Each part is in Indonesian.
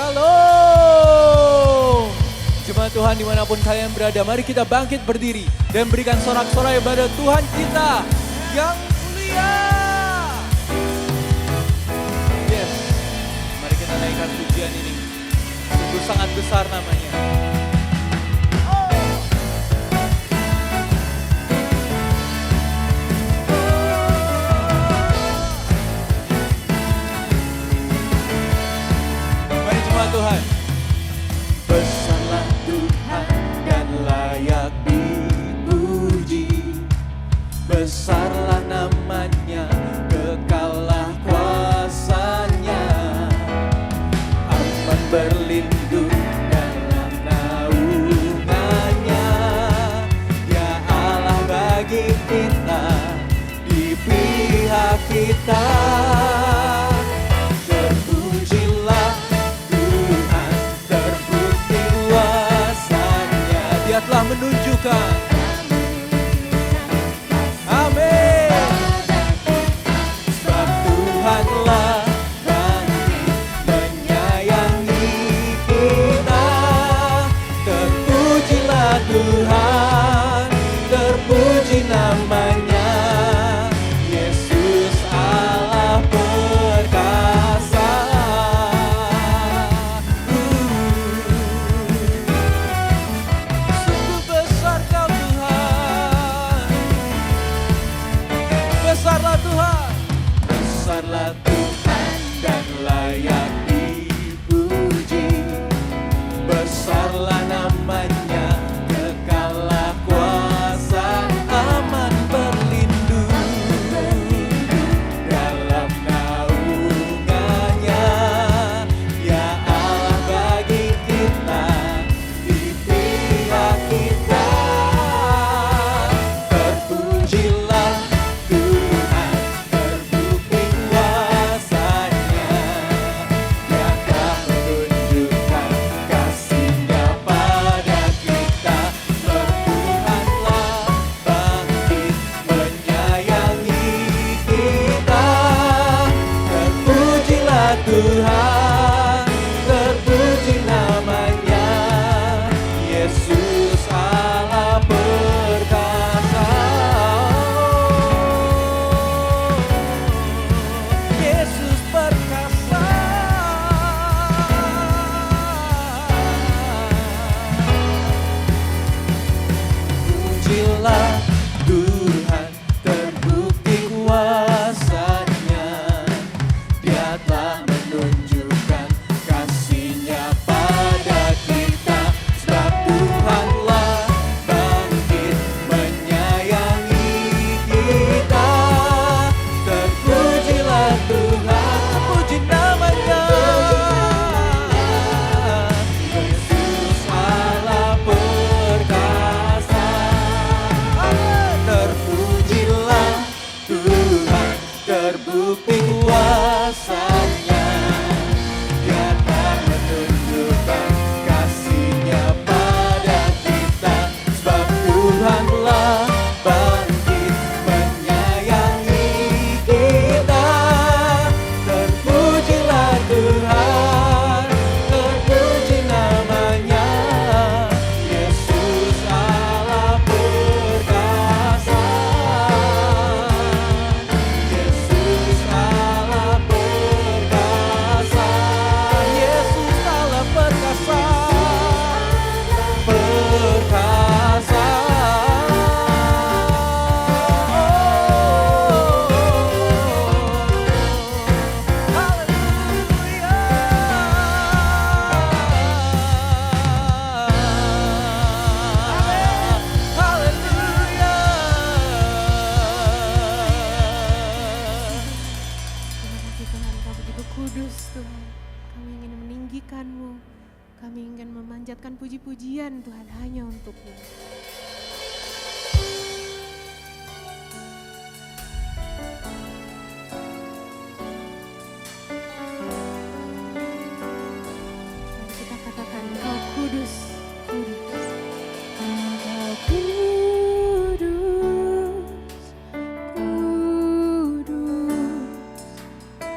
Shalom. Jemaat Tuhan dimanapun kalian berada, mari kita bangkit berdiri dan berikan sorak-sorai pada Tuhan kita yang mulia. Yes, mari kita naikkan pujian ini. Sungguh sangat besar namanya. Mari jemaat Tuhan. Besarlah Tuhan dan layak dipuji. Besarlah namanya, kekallah kuasanya. Aman berlindung dalam naungannya. Ya Allah bagi kita, di pihak kita. Terpujilah Tuhan, terbukti kuasanya. Dia telah menunjukkan. Amin. Sebab Tuhanlah bangkit menyayangi kita. Terpujilah Tuhan, terpuji namanya. Yesus Allah perkasa. Sungguh besar Kau Tuhan. Besarlah Tuhan. Besarlah Tuhan dan layak dipuji. Besarlah namanya, kekallah kuasa. Aman berlindung dalam naungannya. Ya Allah bagi kita, di pihak kita. Terpujilah Tuhan, terbukti kuasanya. Dia telah menunjukkan kasih-Nya pada kita. Tuhanlah bangkit menyayangi kita. Terpujilah Tuhan, terpuji namanya. Yesus Allah perkasa. Yesus perkasa. Pujilah Tuhan, terbukti kuasanya. Dia telah menunjukkan kasih-Nya pada kita. Sebab Tuhanlah bangkit menyayangi kita. Terpujilah Tuhan, terpuji namanya. Yesus Allah perkasa. Terpujilah Tuhan, terbukti kuasanya. Dia telah menunjukkan kasih-Nya pada kita. Sebab Tuhanlah bangkit menyayangi kita. Terpujilah Tuhan, terpuji namanya. Yesus Allah perkasa. Yesus Allah perkasa. Yesus Allah perkasa. Perkasa. Terima kasih Tuhan, Kau begitu kudus Tuhan. Kami ingin meninggikan-Mu. Kami ingin memanjatkan puji-pujian Tuhan hanya untuk-Mu. Mari kita katakan, Kau kudus, kudus. Kau kudus, kudus.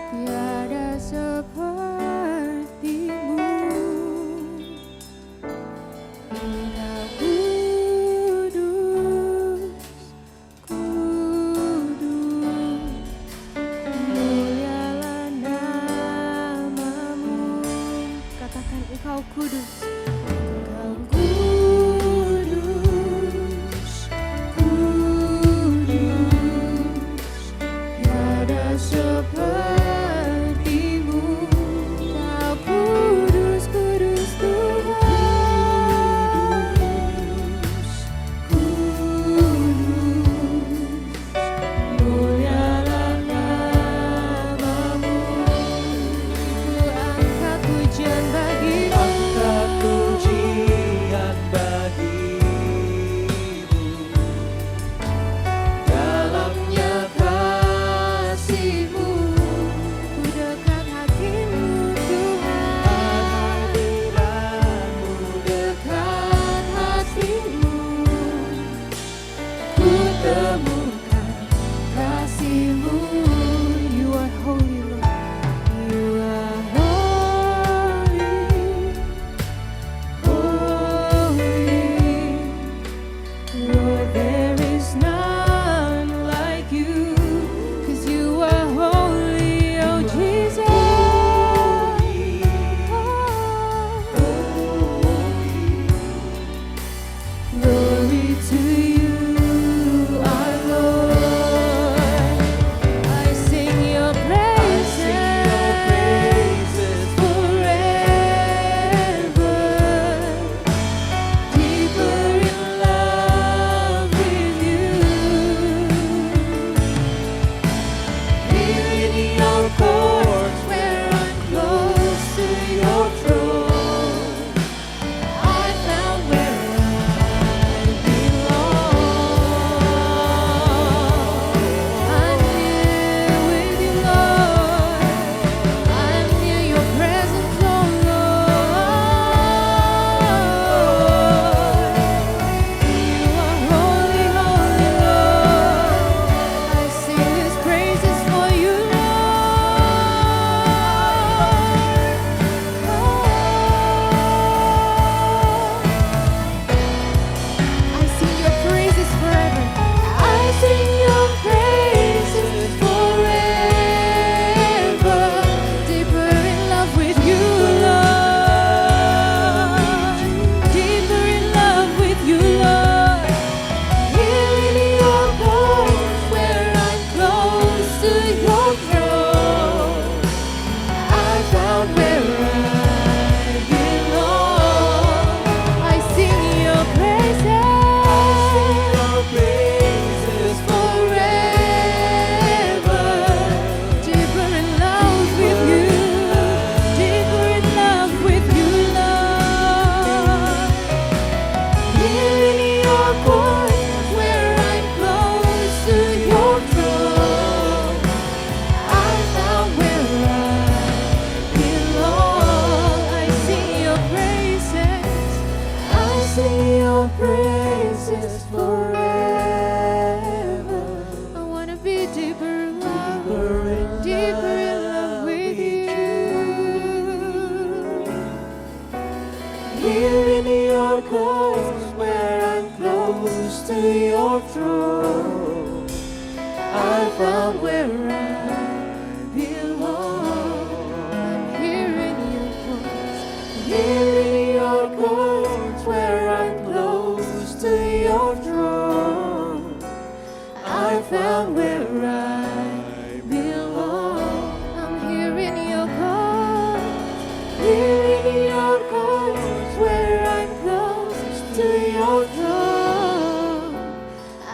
Tiada sepertimu. your throne. I found where I belong. I'm here in your courts. Here in your courts where I'm close to your throne. I found where I belong. I'm here in your courts. Here in your courts where I'm close to your throne.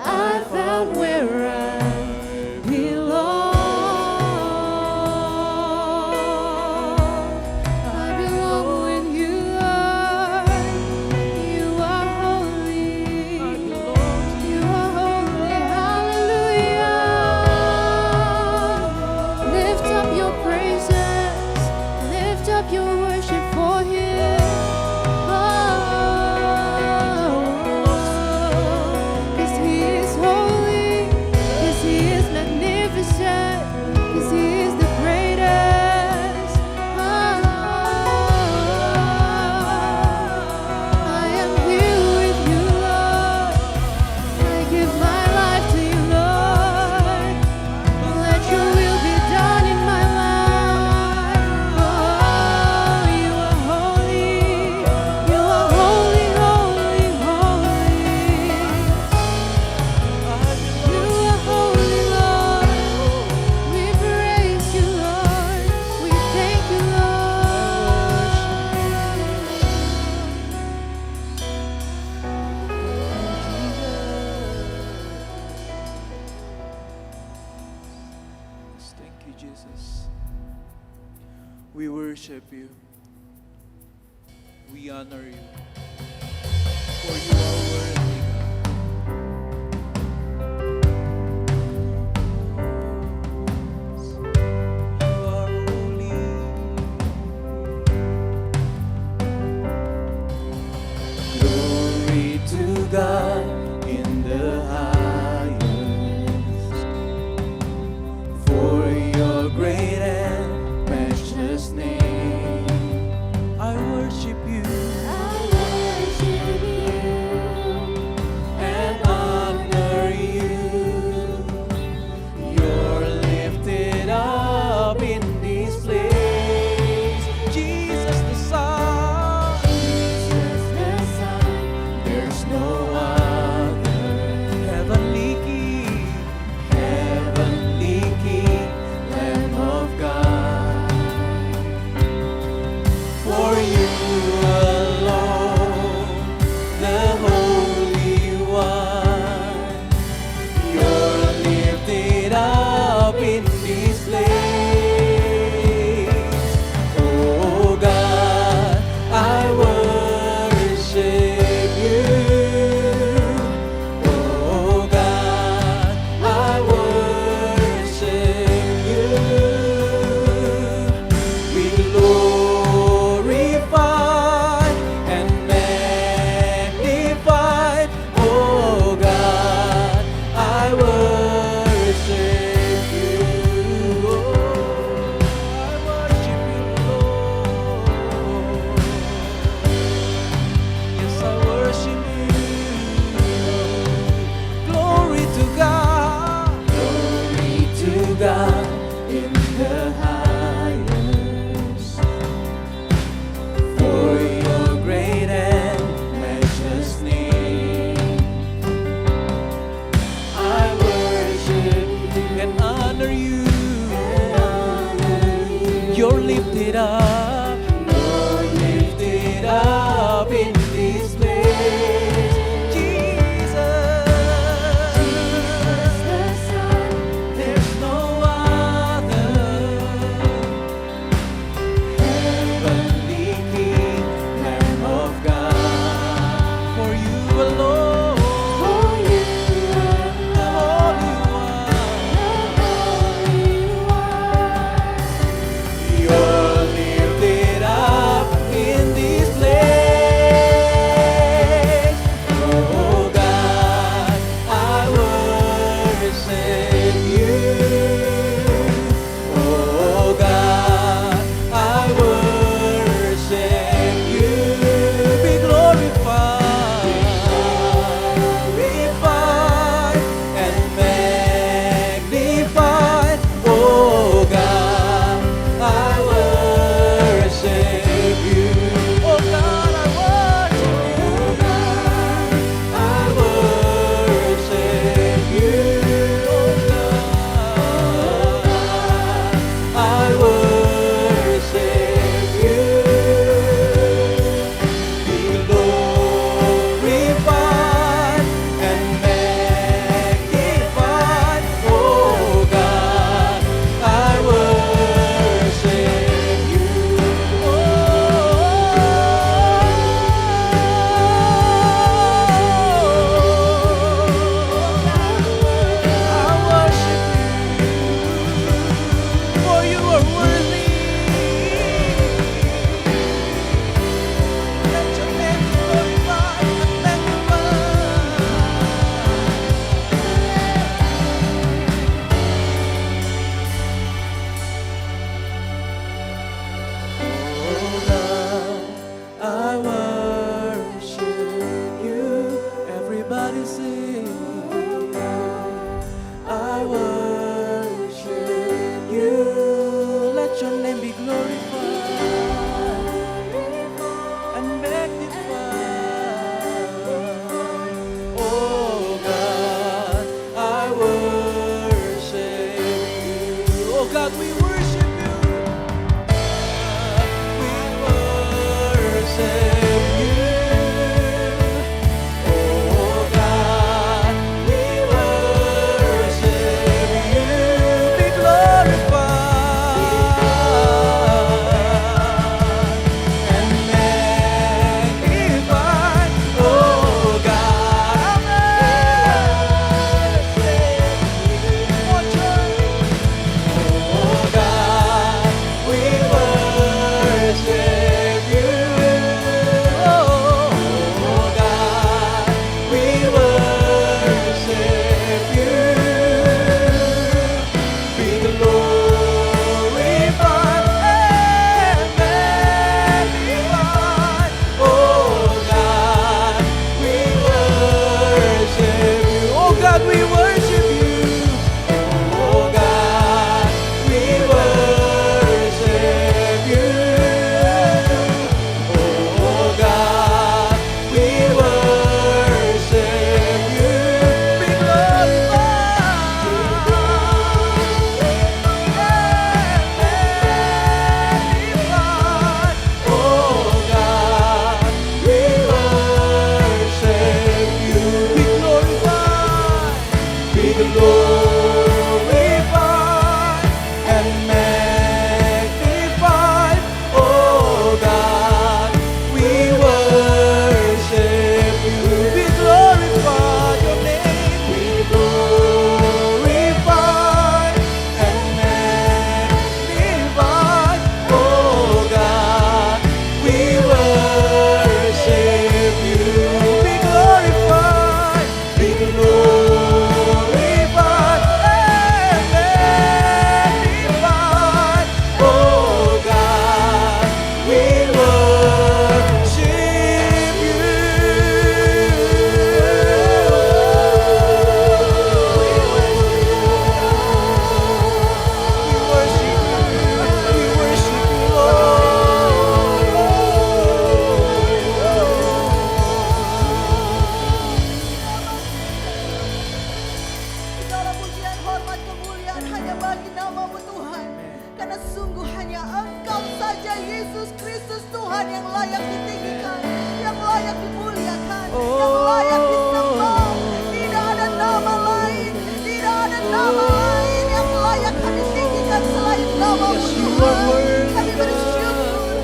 I found where I belong. I belong with you, Lord. You are holy. You are holy. Hallelujah. Lift up your praises. Lift up your worship for Him. Cause He is holy. Cause He is magnificent. Cause He is the greatest. I am here with you, Lord. I give my life to you, Lord. Let your will be done in my life. Oh, you are holy. You are holy, holy, holy. You are holy, Lord. We praise you, Lord. We thank you, Lord. Thank you, Jesus. We worship you. We honor you. For you are worthy, God. You are holy. Glory to God in the highest. For your great and precious name, I worship you and honor you. You're lifted up in this place, Jesus the Son. There's no other. Heavenly King, Lamb of God. For you alone, the Holy One, you're lifted up in this place. Oh God, I worship you. Oh God, I worship you. We glorify and magnify. Oh God, I worship you. Oh, I worship you, Lord. Yes, I worship you. Glory to God. Glory to God in the highest. For your great and precious name, I worship and honor you. You're lifted up. You're lifted up in this place, Jesus. There's no other. Heavenly King, Lamb of God. For you alone, the Holy One. You're lagi nama-Mu Tuhan. Karena sungguh hanya Engkau saja Yesus Kristus Tuhan yang layak ditinggikan, yang layak dimuliakan, yang layak disembah. Tidak ada nama lain, tidak ada nama lain yang layak kami tinggikan selain nama-Mu Tuhan. Kami bersyukur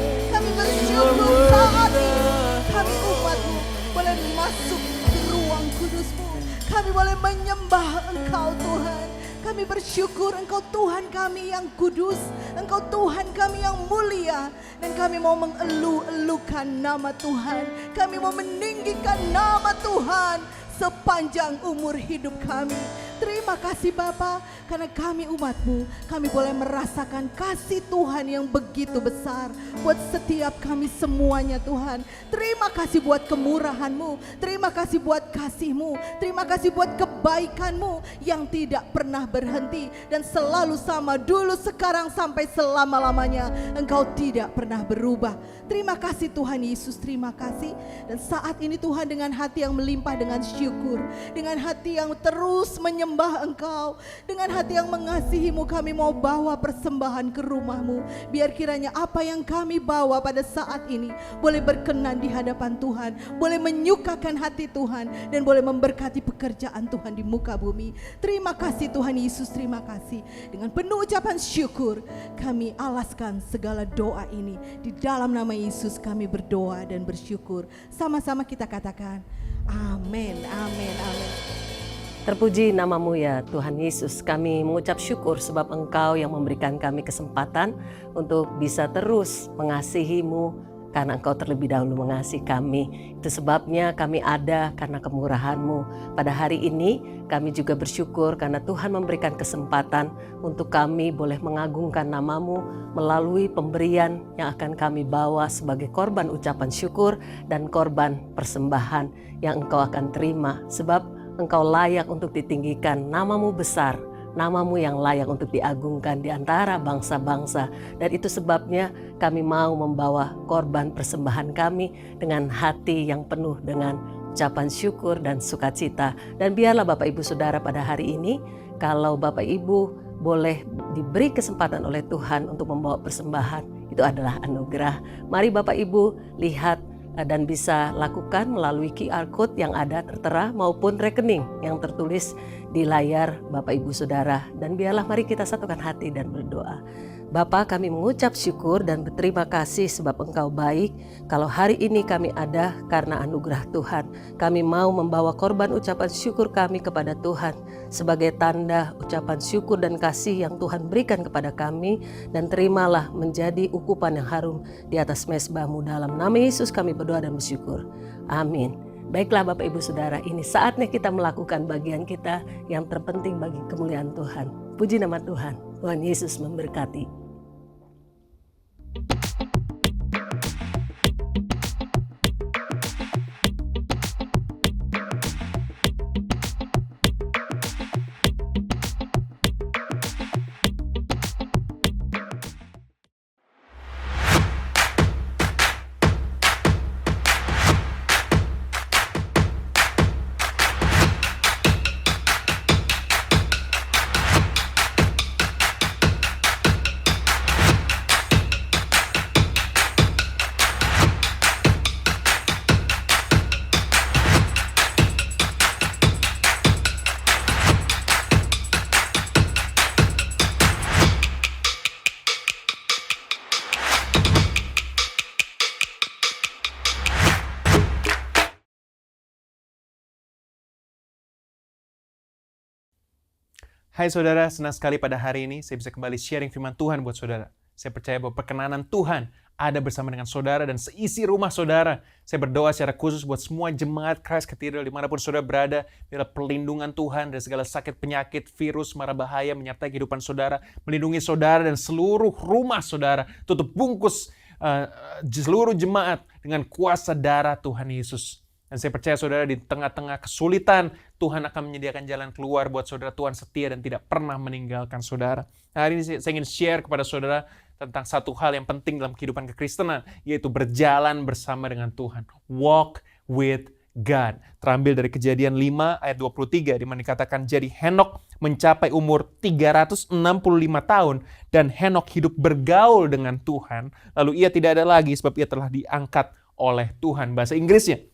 saat ini kami umat-Mu boleh masuk ke ruang kudus-Mu. Kami boleh menyembah Engkau Tuhan. Kami bersyukur Engkau Tuhan kami yang kudus, Engkau Tuhan kami yang mulia, dan kami mau mengeluh-elukan nama Tuhan. Kami mau meninggikan nama Tuhan sepanjang umur hidup kami. Terima kasih Bapa, karena kami umat-Mu, kami boleh merasakan kasih Tuhan yang begitu besar buat setiap kami semuanya Tuhan. Terima kasih buat kemurahan-Mu, terima kasih buat kasih-Mu, terima kasih buat kebaikan-Mu yang tidak pernah berhenti dan selalu sama dulu, sekarang, sampai selama-lamanya. Engkau tidak pernah berubah. Terima kasih Tuhan Yesus, terima kasih. Dan saat ini Tuhan, dengan hati yang melimpah dengan syukur, dengan hati yang terus menyembah Engkau, dengan hati yang mengasihi-Mu, kami mau bawa persembahan ke rumah-Mu. Biar kiranya apa yang kami bawa pada saat ini boleh berkenan di hadapan Tuhan, boleh menyukakan hati Tuhan, dan boleh memberkati pekerjaan Tuhan di muka bumi. Terima kasih Tuhan Yesus, terima kasih. Dengan penuh ucapan syukur, kami alaskan segala doa ini. Di dalam nama Yesus kami berdoa dan bersyukur. Sama-sama kita katakan, amin, amin, amin. Terpuji nama-Mu ya Tuhan Yesus. Kami mengucap syukur sebab Engkau yang memberikan kami kesempatan untuk bisa terus mengasihi-Mu, karena Engkau terlebih dahulu mengasihi kami. Itu sebabnya kami ada karena kemurahan-Mu. Pada hari ini kami juga bersyukur karena Tuhan memberikan kesempatan untuk kami boleh mengagungkan nama-Mu melalui pemberian yang akan kami bawa sebagai korban ucapan syukur dan korban persembahan yang Engkau akan terima. Sebab Engkau layak untuk ditinggikan, nama-Mu besar, nama-Mu yang layak untuk diagungkan di antara bangsa-bangsa. Dan itu sebabnya kami mau membawa korban persembahan kami dengan hati yang penuh dengan ucapan syukur dan sukacita. Dan biarlah Bapak Ibu Saudara pada hari ini, kalau Bapak Ibu boleh diberi kesempatan oleh Tuhan untuk membawa persembahan, itu adalah anugerah. Mari Bapak Ibu lihat dan bisa lakukan melalui QR Code yang ada tertera maupun rekening yang tertulis di layar Bapak Ibu Saudara. Dan biarlah mari kita satukan hati dan berdoa. Bapa, kami mengucap syukur dan berterima kasih sebab Engkau baik. Kalau hari ini kami ada karena anugerah Tuhan. Kami mau membawa korban ucapan syukur kami kepada Tuhan sebagai tanda ucapan syukur dan kasih yang Tuhan berikan kepada kami. Dan terimalah menjadi ukupan yang harum di atas mezbah-Mu. Dalam nama Yesus kami berdoa dan bersyukur. Amin. Baiklah Bapak Ibu Saudara, ini saatnya kita melakukan bagian kita yang terpenting bagi kemuliaan Tuhan. Puji nama Tuhan. Tuhan Yesus memberkati. Hai saudara, senang sekali pada hari ini saya bisa kembali sharing firman Tuhan buat saudara. Saya percaya bahwa perkenanan Tuhan ada bersama dengan saudara dan seisi rumah saudara. Saya berdoa secara khusus buat semua jemaat Christ Cathedral dimanapun saudara berada. Biarlah perlindungan Tuhan dari segala sakit, penyakit, virus, mara bahaya menyertai kehidupan saudara. Melindungi saudara dan seluruh rumah saudara. Tutup bungkus seluruh jemaat dengan kuasa darah Tuhan Yesus. Dan saya percaya saudara di tengah-tengah kesulitan, Tuhan akan menyediakan jalan keluar buat saudara. Tuhan setia dan tidak pernah meninggalkan saudara. Nah, hari ini saya ingin share kepada saudara tentang satu hal yang penting dalam kehidupan kekristenan, yaitu berjalan bersama dengan Tuhan. Walk with God. Terambil dari Kejadian 5 ayat 23 di mana dikatakan, jadi Henok mencapai umur 365 tahun dan Henok hidup bergaul dengan Tuhan. Lalu ia tidak ada lagi sebab ia telah diangkat oleh Tuhan. Bahasa Inggrisnya,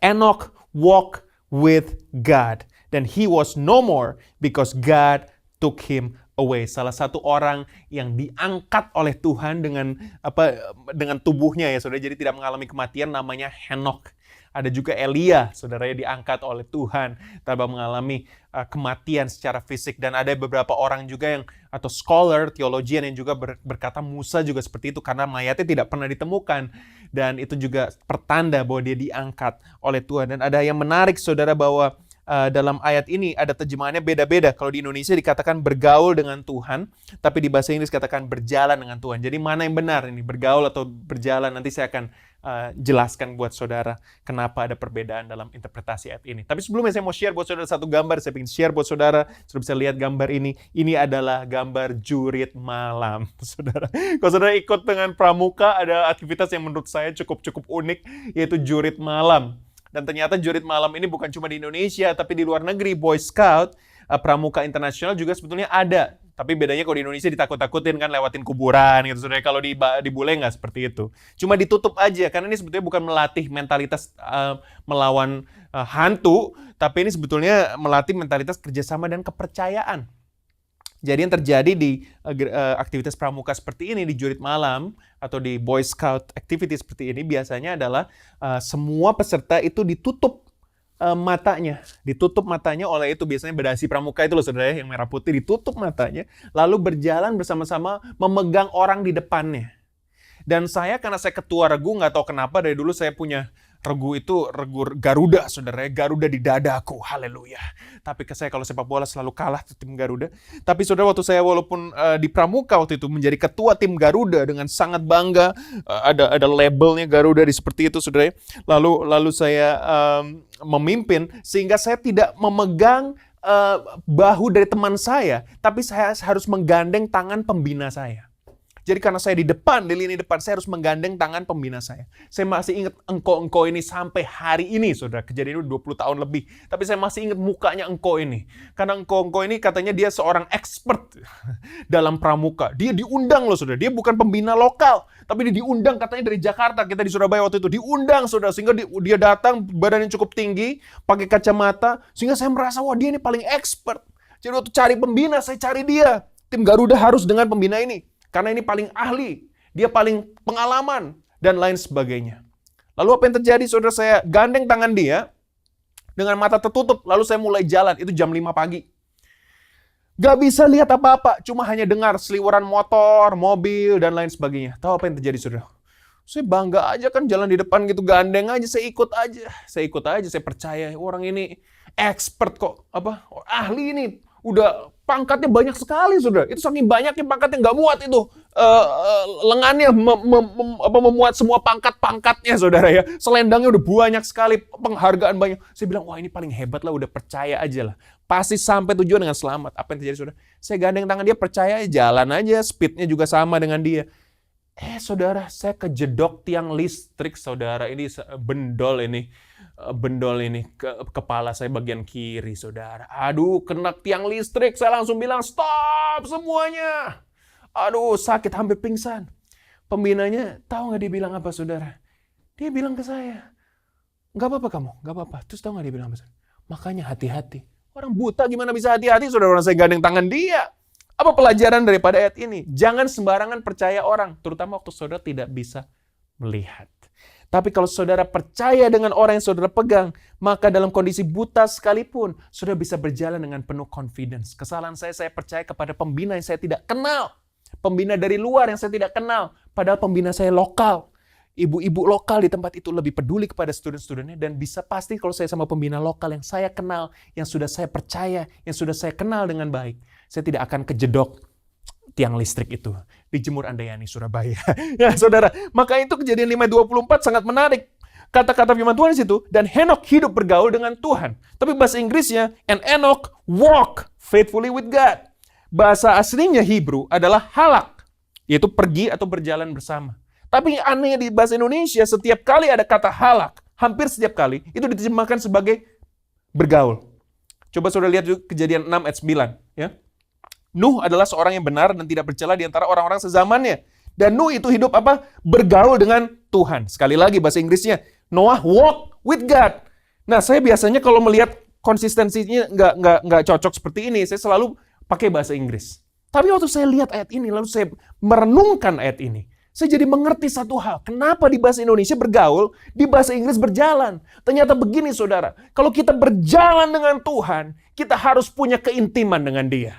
Enoch walked with God. Then he was no more because God took him away. Salah satu orang yang diangkat oleh Tuhan dengan tubuhnya ya saudara. Jadi tidak mengalami kematian, namanya Henok. Ada juga Elia, saudara, yang diangkat oleh Tuhan tanpa mengalami kematian secara fisik. Dan ada beberapa orang juga atau scholar, teologian yang juga berkata Musa juga seperti itu karena mayatnya tidak pernah ditemukan. Dan itu juga pertanda bahwa dia diangkat oleh Tuhan. Dan ada yang menarik, saudara, bahwa dalam ayat ini ada terjemahannya beda-beda. Kalau di Indonesia dikatakan bergaul dengan Tuhan, tapi di bahasa Inggris dikatakan berjalan dengan Tuhan. Jadi mana yang benar ini, bergaul atau berjalan? Nanti saya akan jelaskan buat saudara kenapa ada perbedaan dalam interpretasi ayat ini. Tapi sebelumnya saya mau share buat saudara satu gambar. Saya ingin share buat saudara, saudara bisa lihat gambar ini. Ini adalah gambar jurit malam, saudara. Kalau saudara ikut dengan pramuka, ada aktivitas yang menurut saya cukup unik, yaitu jurit malam. Dan ternyata jurit malam ini bukan cuma di Indonesia, tapi di luar negeri, Boy Scout, pramuka internasional juga sebetulnya ada. Tapi bedanya kalau di Indonesia ditakut-takutin kan, lewatin kuburan gitu. Saudara, kalau di bule nggak seperti itu. Cuma ditutup aja, karena ini sebetulnya bukan melatih mentalitas melawan hantu, tapi ini sebetulnya melatih mentalitas kerjasama dan kepercayaan. Jadi yang terjadi di aktivitas pramuka seperti ini, di jurit malam, atau di Boy Scout activity seperti ini, biasanya adalah semua peserta itu ditutup matanya. Ditutup matanya oleh itu biasanya berdasi pramuka itu loh saudara, yang merah putih, ditutup matanya, lalu berjalan bersama-sama memegang orang di depannya. Dan saya, karena saya ketua regu, nggak tahu kenapa dari dulu saya punya regu itu, regu Garuda, saudara. Garuda di dadaku, haleluya. Tapi saya kalau sepak bola selalu kalah tim Garuda. Tapi saudara, waktu saya walaupun di pramuka waktu itu menjadi ketua tim Garuda dengan sangat bangga, ada labelnya Garuda di seperti itu, saudara. Lalu saya memimpin sehingga saya tidak memegang bahu dari teman saya, tapi saya harus menggandeng tangan pembina saya. Jadi karena saya di depan, di lini depan, saya harus menggandeng tangan pembina saya. Saya masih ingat engkau ini sampai hari ini, saudara. Kejadian itu 20 tahun lebih. Tapi saya masih ingat mukanya engkau ini. Karena engkau ini katanya dia seorang expert dalam pramuka. Dia diundang loh, saudara. Dia bukan pembina lokal. Tapi dia diundang katanya dari Jakarta. Kita di Surabaya waktu itu diundang, saudara. Sehingga dia datang, badannya cukup tinggi, pakai kacamata. Sehingga saya merasa, wah dia ini paling expert. Jadi waktu cari pembina, saya cari dia. Tim Garuda harus dengan pembina ini. Karena ini paling ahli, dia paling pengalaman, dan lain sebagainya. Lalu apa yang terjadi, saudara? Saya gandeng tangan dia, dengan mata tertutup, lalu saya mulai jalan, itu jam 5 pagi. Gak bisa lihat apa-apa, cuma hanya dengar seliweran motor, mobil, dan lain sebagainya. Tahu apa yang terjadi, saudara? Saya bangga aja kan jalan di depan gitu, gandeng aja, saya ikut aja, saya percaya, orang ini expert kok, ahli ini. Udah pangkatnya banyak sekali, saudara. Itu saking banyaknya pangkatnya nggak muat itu. Lengannya memuat semua pangkat-pangkatnya, saudara ya. Selendangnya udah banyak sekali, penghargaan banyak. Saya bilang, wah ini paling hebat lah, udah percaya aja lah. Pasti sampai tujuan dengan selamat. Apa yang terjadi, saudara? Saya gandeng tangan dia, percaya jalan aja, speednya juga sama dengan dia. Saudara, saya kejedok tiang listrik, saudara. Ini bendol ini kepala saya bagian kiri, saudara. Aduh, kena tiang listrik. Saya langsung bilang, stop semuanya. Aduh, sakit, hampir pingsan. Pembinanya, tahu nggak dia bilang apa, saudara? Dia bilang ke saya, nggak apa-apa kamu, nggak apa-apa. Terus tahu nggak dia bilang apa, saudara? Makanya hati-hati. Orang buta gimana bisa hati-hati, saudara? Orang saya gandeng tangan dia. Apa pelajaran daripada ayat ini? Jangan sembarangan percaya orang, terutama waktu saudara tidak bisa melihat. Tapi kalau saudara percaya dengan orang yang saudara pegang, maka dalam kondisi buta sekalipun, saudara bisa berjalan dengan penuh confidence. Kesalahan saya percaya kepada pembina yang saya tidak kenal. Pembina dari luar yang saya tidak kenal. Padahal pembina saya lokal. Ibu-ibu lokal di tempat itu lebih peduli kepada student-studentnya, dan bisa pasti kalau saya sama pembina lokal yang saya kenal, yang sudah saya percaya, yang sudah saya kenal dengan baik, saya tidak akan kejedok tiang listrik itu di Jemur Andayani, Surabaya. Ya, saudara, maka itu Kejadian 5:24 sangat menarik. Kata-kata firman Tuhan di situ, dan Henok hidup bergaul dengan Tuhan. Tapi bahasa Inggrisnya, and Enoch walk faithfully with God. Bahasa aslinya Hebrew adalah halak, yaitu pergi atau berjalan bersama. Tapi anehnya di bahasa Indonesia, setiap kali ada kata halak, hampir setiap kali itu diterjemahkan sebagai bergaul. Coba saudara lihat juga Kejadian 6 ayat 9. Ya. Nuh adalah seorang yang benar dan tidak bercela di antara orang-orang sezamannya. Dan Nuh itu hidup apa? Bergaul dengan Tuhan. Sekali lagi bahasa Inggrisnya, Noah walk with God. Nah, saya biasanya kalau melihat konsistensinya nggak cocok seperti ini, saya selalu pakai bahasa Inggris. Tapi waktu saya lihat ayat ini, lalu saya merenungkan ayat ini, saya jadi mengerti satu hal. Kenapa di bahasa Indonesia bergaul, di bahasa Inggris berjalan. Ternyata begini saudara, kalau kita berjalan dengan Tuhan, kita harus punya keintiman dengan Dia.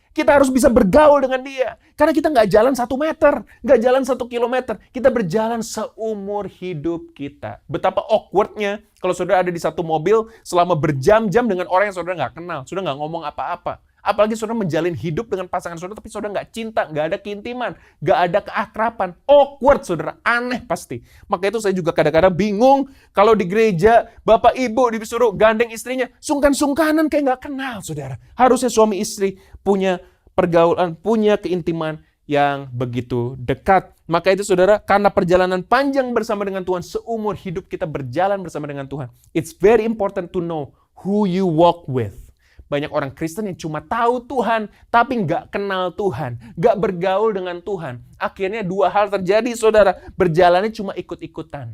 Kita harus bisa bergaul dengan Dia. Karena kita nggak jalan 1 meter, nggak jalan 1 kilometer. Kita berjalan seumur hidup kita. Betapa awkwardnya kalau saudara ada di satu mobil selama berjam-jam dengan orang yang saudara nggak kenal. Saudara nggak ngomong apa-apa. Apalagi saudara menjalin hidup dengan pasangan saudara, tapi saudara nggak cinta, nggak ada keintiman, nggak ada keakraban. Awkward saudara, aneh pasti. Maka itu saya juga kadang-kadang bingung kalau di gereja, bapak ibu disuruh gandeng istrinya, sungkan-sungkanan kayak nggak kenal saudara. Harusnya suami istri punya pergaulan, punya keintiman yang begitu dekat. Maka itu saudara, karena perjalanan panjang bersama dengan Tuhan, seumur hidup kita berjalan bersama dengan Tuhan. It's very important to know who you walk with. Banyak orang Kristen yang cuma tahu Tuhan, tapi nggak kenal Tuhan, nggak bergaul dengan Tuhan. Akhirnya 2 hal terjadi, saudara. Berjalannya cuma ikut-ikutan.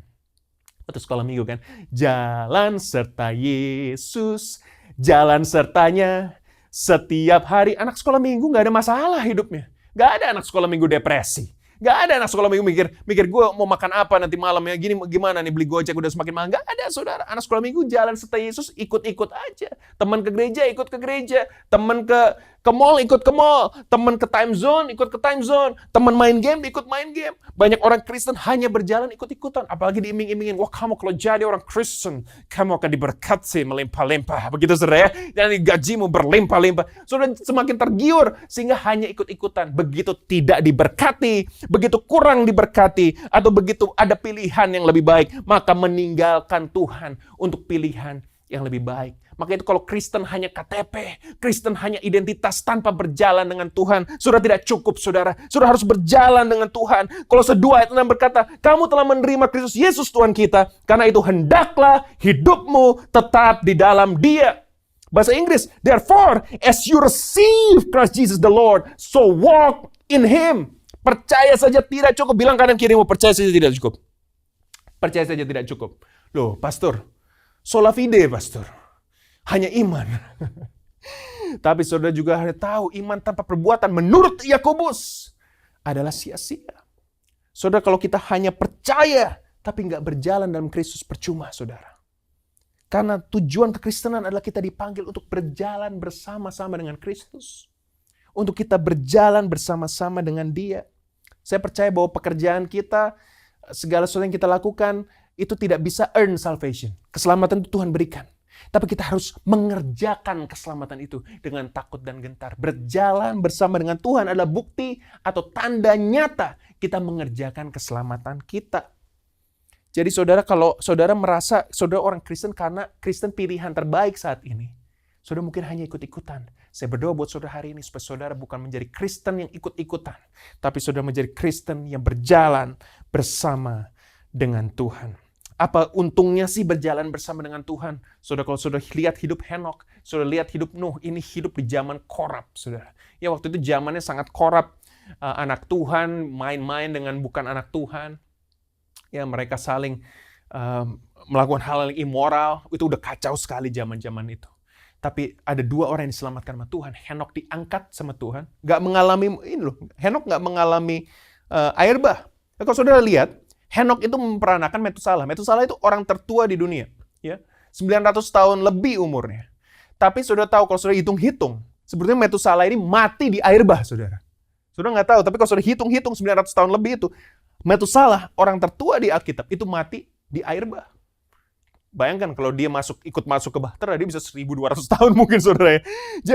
Waktu sekolah minggu kan, jalan serta Yesus, jalan sertanya setiap hari. Anak sekolah minggu nggak ada masalah hidupnya. Nggak ada anak sekolah minggu depresi. Nggak ada anak sekolah minggu mikir gue mau makan apa nanti malam ya, gini gimana nih, beli Gojek udah semakin mahal. Nggak ada saudara. Anak sekolah minggu jalan serta Yesus, ikut-ikut aja. Teman ke gereja, ikut ke gereja. Teman ke mall, ikut ke mall. Teman ke time zone, ikut ke time zone. Teman main game, ikut main game. Banyak orang Kristen hanya berjalan ikut-ikutan. Apalagi diiming-imingin, wah kamu kalau jadi orang Kristen, kamu akan diberkati melimpah-limpah. Begitu saudara ya. Dan gajimu berlimpah-limpah. Saudara semakin tergiur sehingga hanya ikut-ikutan. Begitu tidak diberkati, begitu kurang diberkati, atau begitu ada pilihan yang lebih baik, maka meninggalkan Tuhan untuk pilihan yang lebih baik. Maka itu kalau Kristen hanya KTP, Kristen hanya identitas tanpa berjalan dengan Tuhan, saudara tidak cukup saudara. Saudara harus berjalan dengan Tuhan. Kolose 2 ayat 6 berkata, kamu telah menerima Kristus Yesus Tuhan kita, karena itu hendaklah hidupmu tetap di dalam Dia. Bahasa Inggris, therefore, as you receive Christ Jesus the Lord, so walk in Him. Percaya saja tidak cukup. Bilang kanan kirimu, percaya saja tidak cukup. Percaya saja tidak cukup. Loh, pastor, sola fide, pastor. Hanya iman. Tapi saudara juga harus tahu, iman tanpa perbuatan menurut Yakobus adalah sia-sia. Saudara, kalau kita hanya percaya, tapi nggak berjalan dalam Kristus, percuma, saudara. Karena tujuan kekristenan adalah kita dipanggil untuk berjalan bersama-sama dengan Kristus. Untuk kita berjalan bersama-sama dengan Dia. Saya percaya bahwa pekerjaan kita, segala sesuatu yang kita lakukan, itu tidak bisa earn salvation. Keselamatan itu Tuhan berikan. Tapi kita harus mengerjakan keselamatan itu dengan takut dan gentar. Berjalan bersama dengan Tuhan adalah bukti atau tanda nyata kita mengerjakan keselamatan kita. Jadi saudara, kalau saudara merasa saudara orang Kristen karena Kristen pilihan terbaik saat ini, saudara mungkin hanya ikut-ikutan. Saya berdoa buat saudara hari ini supaya saudara bukan menjadi Kristen yang ikut-ikutan, tapi saudara menjadi Kristen yang berjalan bersama dengan Tuhan. Apa untungnya sih berjalan bersama dengan Tuhan? Saudara, kalau saudara lihat hidup Henok, saudara lihat hidup Nuh, ini hidup di zaman korup, saudara. Ya waktu itu zamannya sangat korup. Anak Tuhan main-main dengan bukan anak Tuhan. Ya mereka saling melakukan hal yang immoral. Itu udah kacau sekali zaman-zaman itu. Tapi ada 2 orang yang diselamatkan sama Tuhan. Henok diangkat sama Tuhan. Nggak mengalami, ini loh, Henok nggak mengalami air bah. Nah, kalau saudara lihat, Henok itu memperanakan Metusalah. Metusalah itu orang tertua di dunia. Ya, 900 tahun lebih umurnya. Tapi saudara tahu, kalau saudara hitung-hitung, sebetulnya Metusalah ini mati di air bah, saudara. Saudara nggak tahu, tapi kalau saudara hitung-hitung 900 tahun lebih itu, Metusalah, orang tertua di Alkitab, itu mati di air bah. Bayangkan kalau dia ikut masuk ke Bahtera, dia bisa 1200 tahun mungkin, saudara ya.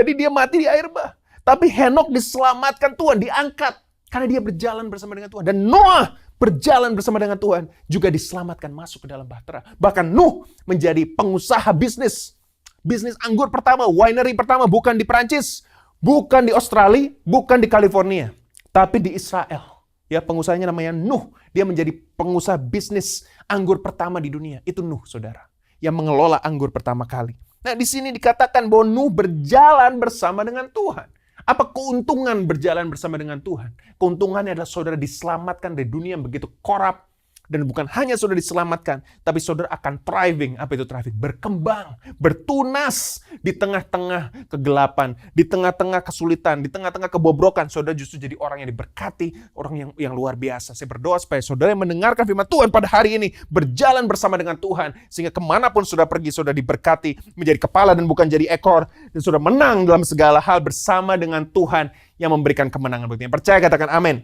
Jadi dia mati di air bah. Tapi Henok diselamatkan Tuhan, diangkat. Karena dia berjalan bersama dengan Tuhan. Dan Noah berjalan bersama dengan Tuhan, juga diselamatkan masuk ke dalam Bahtera. Bahkan Nuh menjadi pengusaha bisnis. Bisnis anggur pertama, winery pertama, bukan di Perancis, bukan di Australia, bukan di California, tapi di Israel. Ya, pengusahanya namanya Nuh. Dia menjadi pengusaha bisnis anggur pertama di dunia. Itu Nuh, saudara. Yang mengelola anggur pertama kali. Nah, di sini dikatakan bahwa Nuh berjalan bersama dengan Tuhan. Apa keuntungan berjalan bersama dengan Tuhan? Keuntungannya adalah saudara diselamatkan dari dunia yang begitu korup. Dan bukan hanya saudara diselamatkan, tapi saudara akan thriving. Apa itu thriving? Berkembang, bertunas di tengah-tengah kegelapan, di tengah-tengah kesulitan, di tengah-tengah kebobrokan. Saudara justru jadi orang yang diberkati, orang yang luar biasa. Saya berdoa supaya saudara yang mendengarkan firman Tuhan pada hari ini, berjalan bersama dengan Tuhan, sehingga kemanapun saudara pergi, saudara diberkati, menjadi kepala dan bukan jadi ekor, dan saudara menang dalam segala hal bersama dengan Tuhan yang memberikan kemenangan. Yang percaya katakan amin.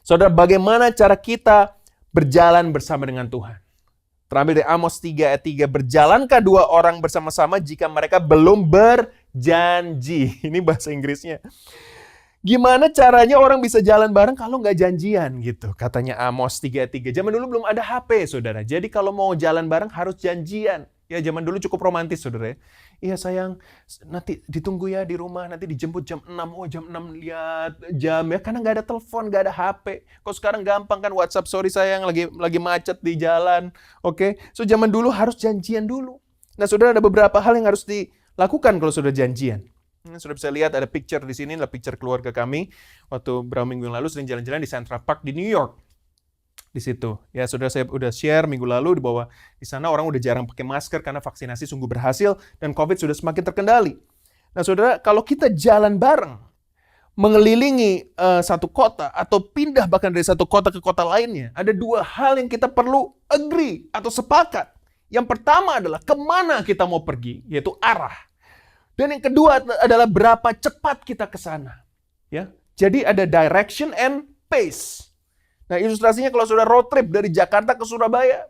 Saudara, bagaimana cara kita berjalan bersama dengan Tuhan? Terambil dari Amos 3 ayat 3. Berjalankah dua orang bersama-sama jika mereka belum berjanji? Ini bahasa Inggrisnya. Gimana caranya orang bisa jalan bareng kalau nggak janjian gitu? Katanya Amos 3 ayat 3. Zaman dulu belum ada HP, saudara. Jadi kalau mau jalan bareng harus janjian. Ya, zaman dulu cukup romantis, saudara. Iya sayang, nanti ditunggu ya di rumah, nanti dijemput jam 6. Oh, jam 6 lihat jam ya, karena nggak ada telepon, nggak ada HP. Kok sekarang gampang kan WhatsApp, sorry sayang, lagi macet di jalan. Oke, so zaman dulu harus janjian dulu. Nah, saudara, ada beberapa hal yang harus dilakukan kalau sudah janjian. Sudah bisa lihat ada picture di sini, adalah picture keluarga kami. Waktu beberapa minggu yang lalu sering jalan-jalan di Central Park di New York. Di situ. Ya, saudara, saya udah share minggu lalu bahwa di sana orang udah jarang pakai masker karena vaksinasi sungguh berhasil dan COVID sudah semakin terkendali. Nah, saudara, kalau kita jalan bareng, mengelilingi satu kota atau pindah bahkan dari satu kota ke kota lainnya, ada dua hal yang kita perlu agree atau sepakat. Yang pertama adalah kemana kita mau pergi, yaitu arah. Dan yang kedua adalah berapa cepat kita ke sana. Ya, jadi ada direction and pace. Nah, ilustrasinya kalau saudara road trip dari Jakarta ke Surabaya.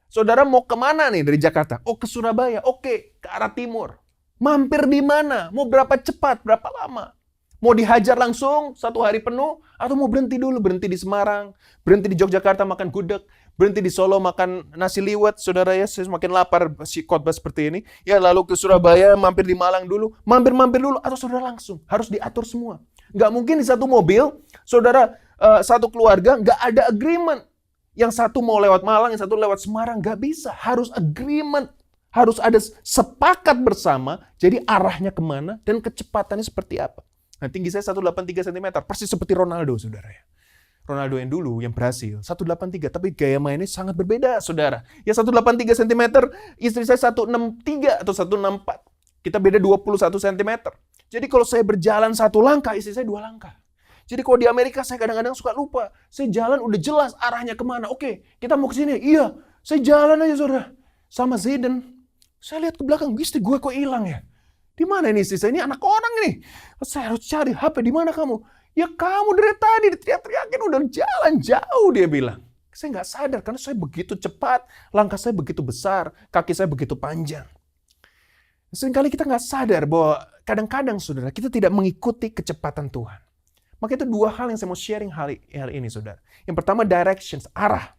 Saudara mau kemana nih dari Jakarta? Oh, ke Surabaya. Oke, ke arah timur. Mampir di mana? Mau berapa cepat? Berapa lama? Mau dihajar langsung 1 hari penuh? Atau mau berhenti dulu? Berhenti di Semarang, berhenti di Yogyakarta makan gudeg, berhenti di Solo makan nasi liwet. Saudara ya, saya semakin lapar khotbah seperti ini. Ya, lalu ke Surabaya, mampir di Malang dulu. Mampir dulu. Atau saudara langsung. Harus diatur semua. Nggak mungkin di satu mobil, saudara satu keluarga nggak ada agreement. Yang satu mau lewat Malang, yang satu lewat Semarang. Nggak bisa. Harus agreement. Harus ada sepakat bersama. Jadi arahnya kemana dan kecepatannya seperti apa. Nah, tinggi saya 183 cm. Persis seperti Ronaldo, saudara ya. Ronaldo yang dulu, yang berhasil. 183. Tapi gaya mainnya sangat berbeda, saudara. Ya 183 cm. Istri saya 163 atau 164. Kita beda 21 cm. Jadi kalau saya berjalan 1 langkah, istri saya 2 langkah. Jadi kalau di Amerika saya kadang-kadang suka lupa. Saya jalan udah jelas arahnya kemana. Oke, kita mau ke sini. Iya, saya jalan aja, saudara. Sama Zayden. Saya lihat ke belakang, istri gue kok hilang ya? Di mana ini istri saya? Ini anak orang nih. Saya harus cari HP. Di mana kamu? Ya kamu dari tadi teriak-teriakin udah jalan jauh, dia bilang. Saya nggak sadar karena saya begitu cepat, langkah saya begitu besar, kaki saya begitu panjang. Seringkali kita nggak sadar bahwa kadang-kadang, saudara, kita tidak mengikuti kecepatan Tuhan. Maka itu 2 hal yang saya mau sharing hari ini, saudara. Yang pertama, directions, arah.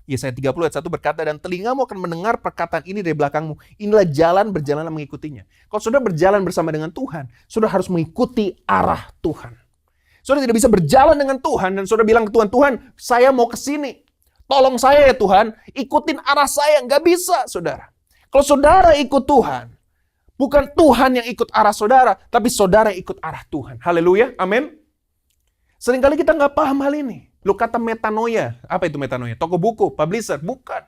Yesaya 30 ayat 1 berkata, dan telingamu akan mendengar perkataan ini dari belakangmu. Inilah jalan, berjalanlah mengikutinya. Kalau saudara berjalan bersama dengan Tuhan, saudara harus mengikuti arah Tuhan. Saudara tidak bisa berjalan dengan Tuhan dan saudara bilang ke Tuhan, Tuhan, saya mau ke sini. Tolong saya ya Tuhan, ikutin arah saya. Nggak bisa, saudara. Kalau saudara ikut Tuhan, bukan Tuhan yang ikut arah saudara, tapi saudara yang ikut arah Tuhan. Haleluya, amin. Seringkali kita nggak paham hal ini. Lu kata metanoia, apa itu metanoia? Toko buku, publisher, bukan.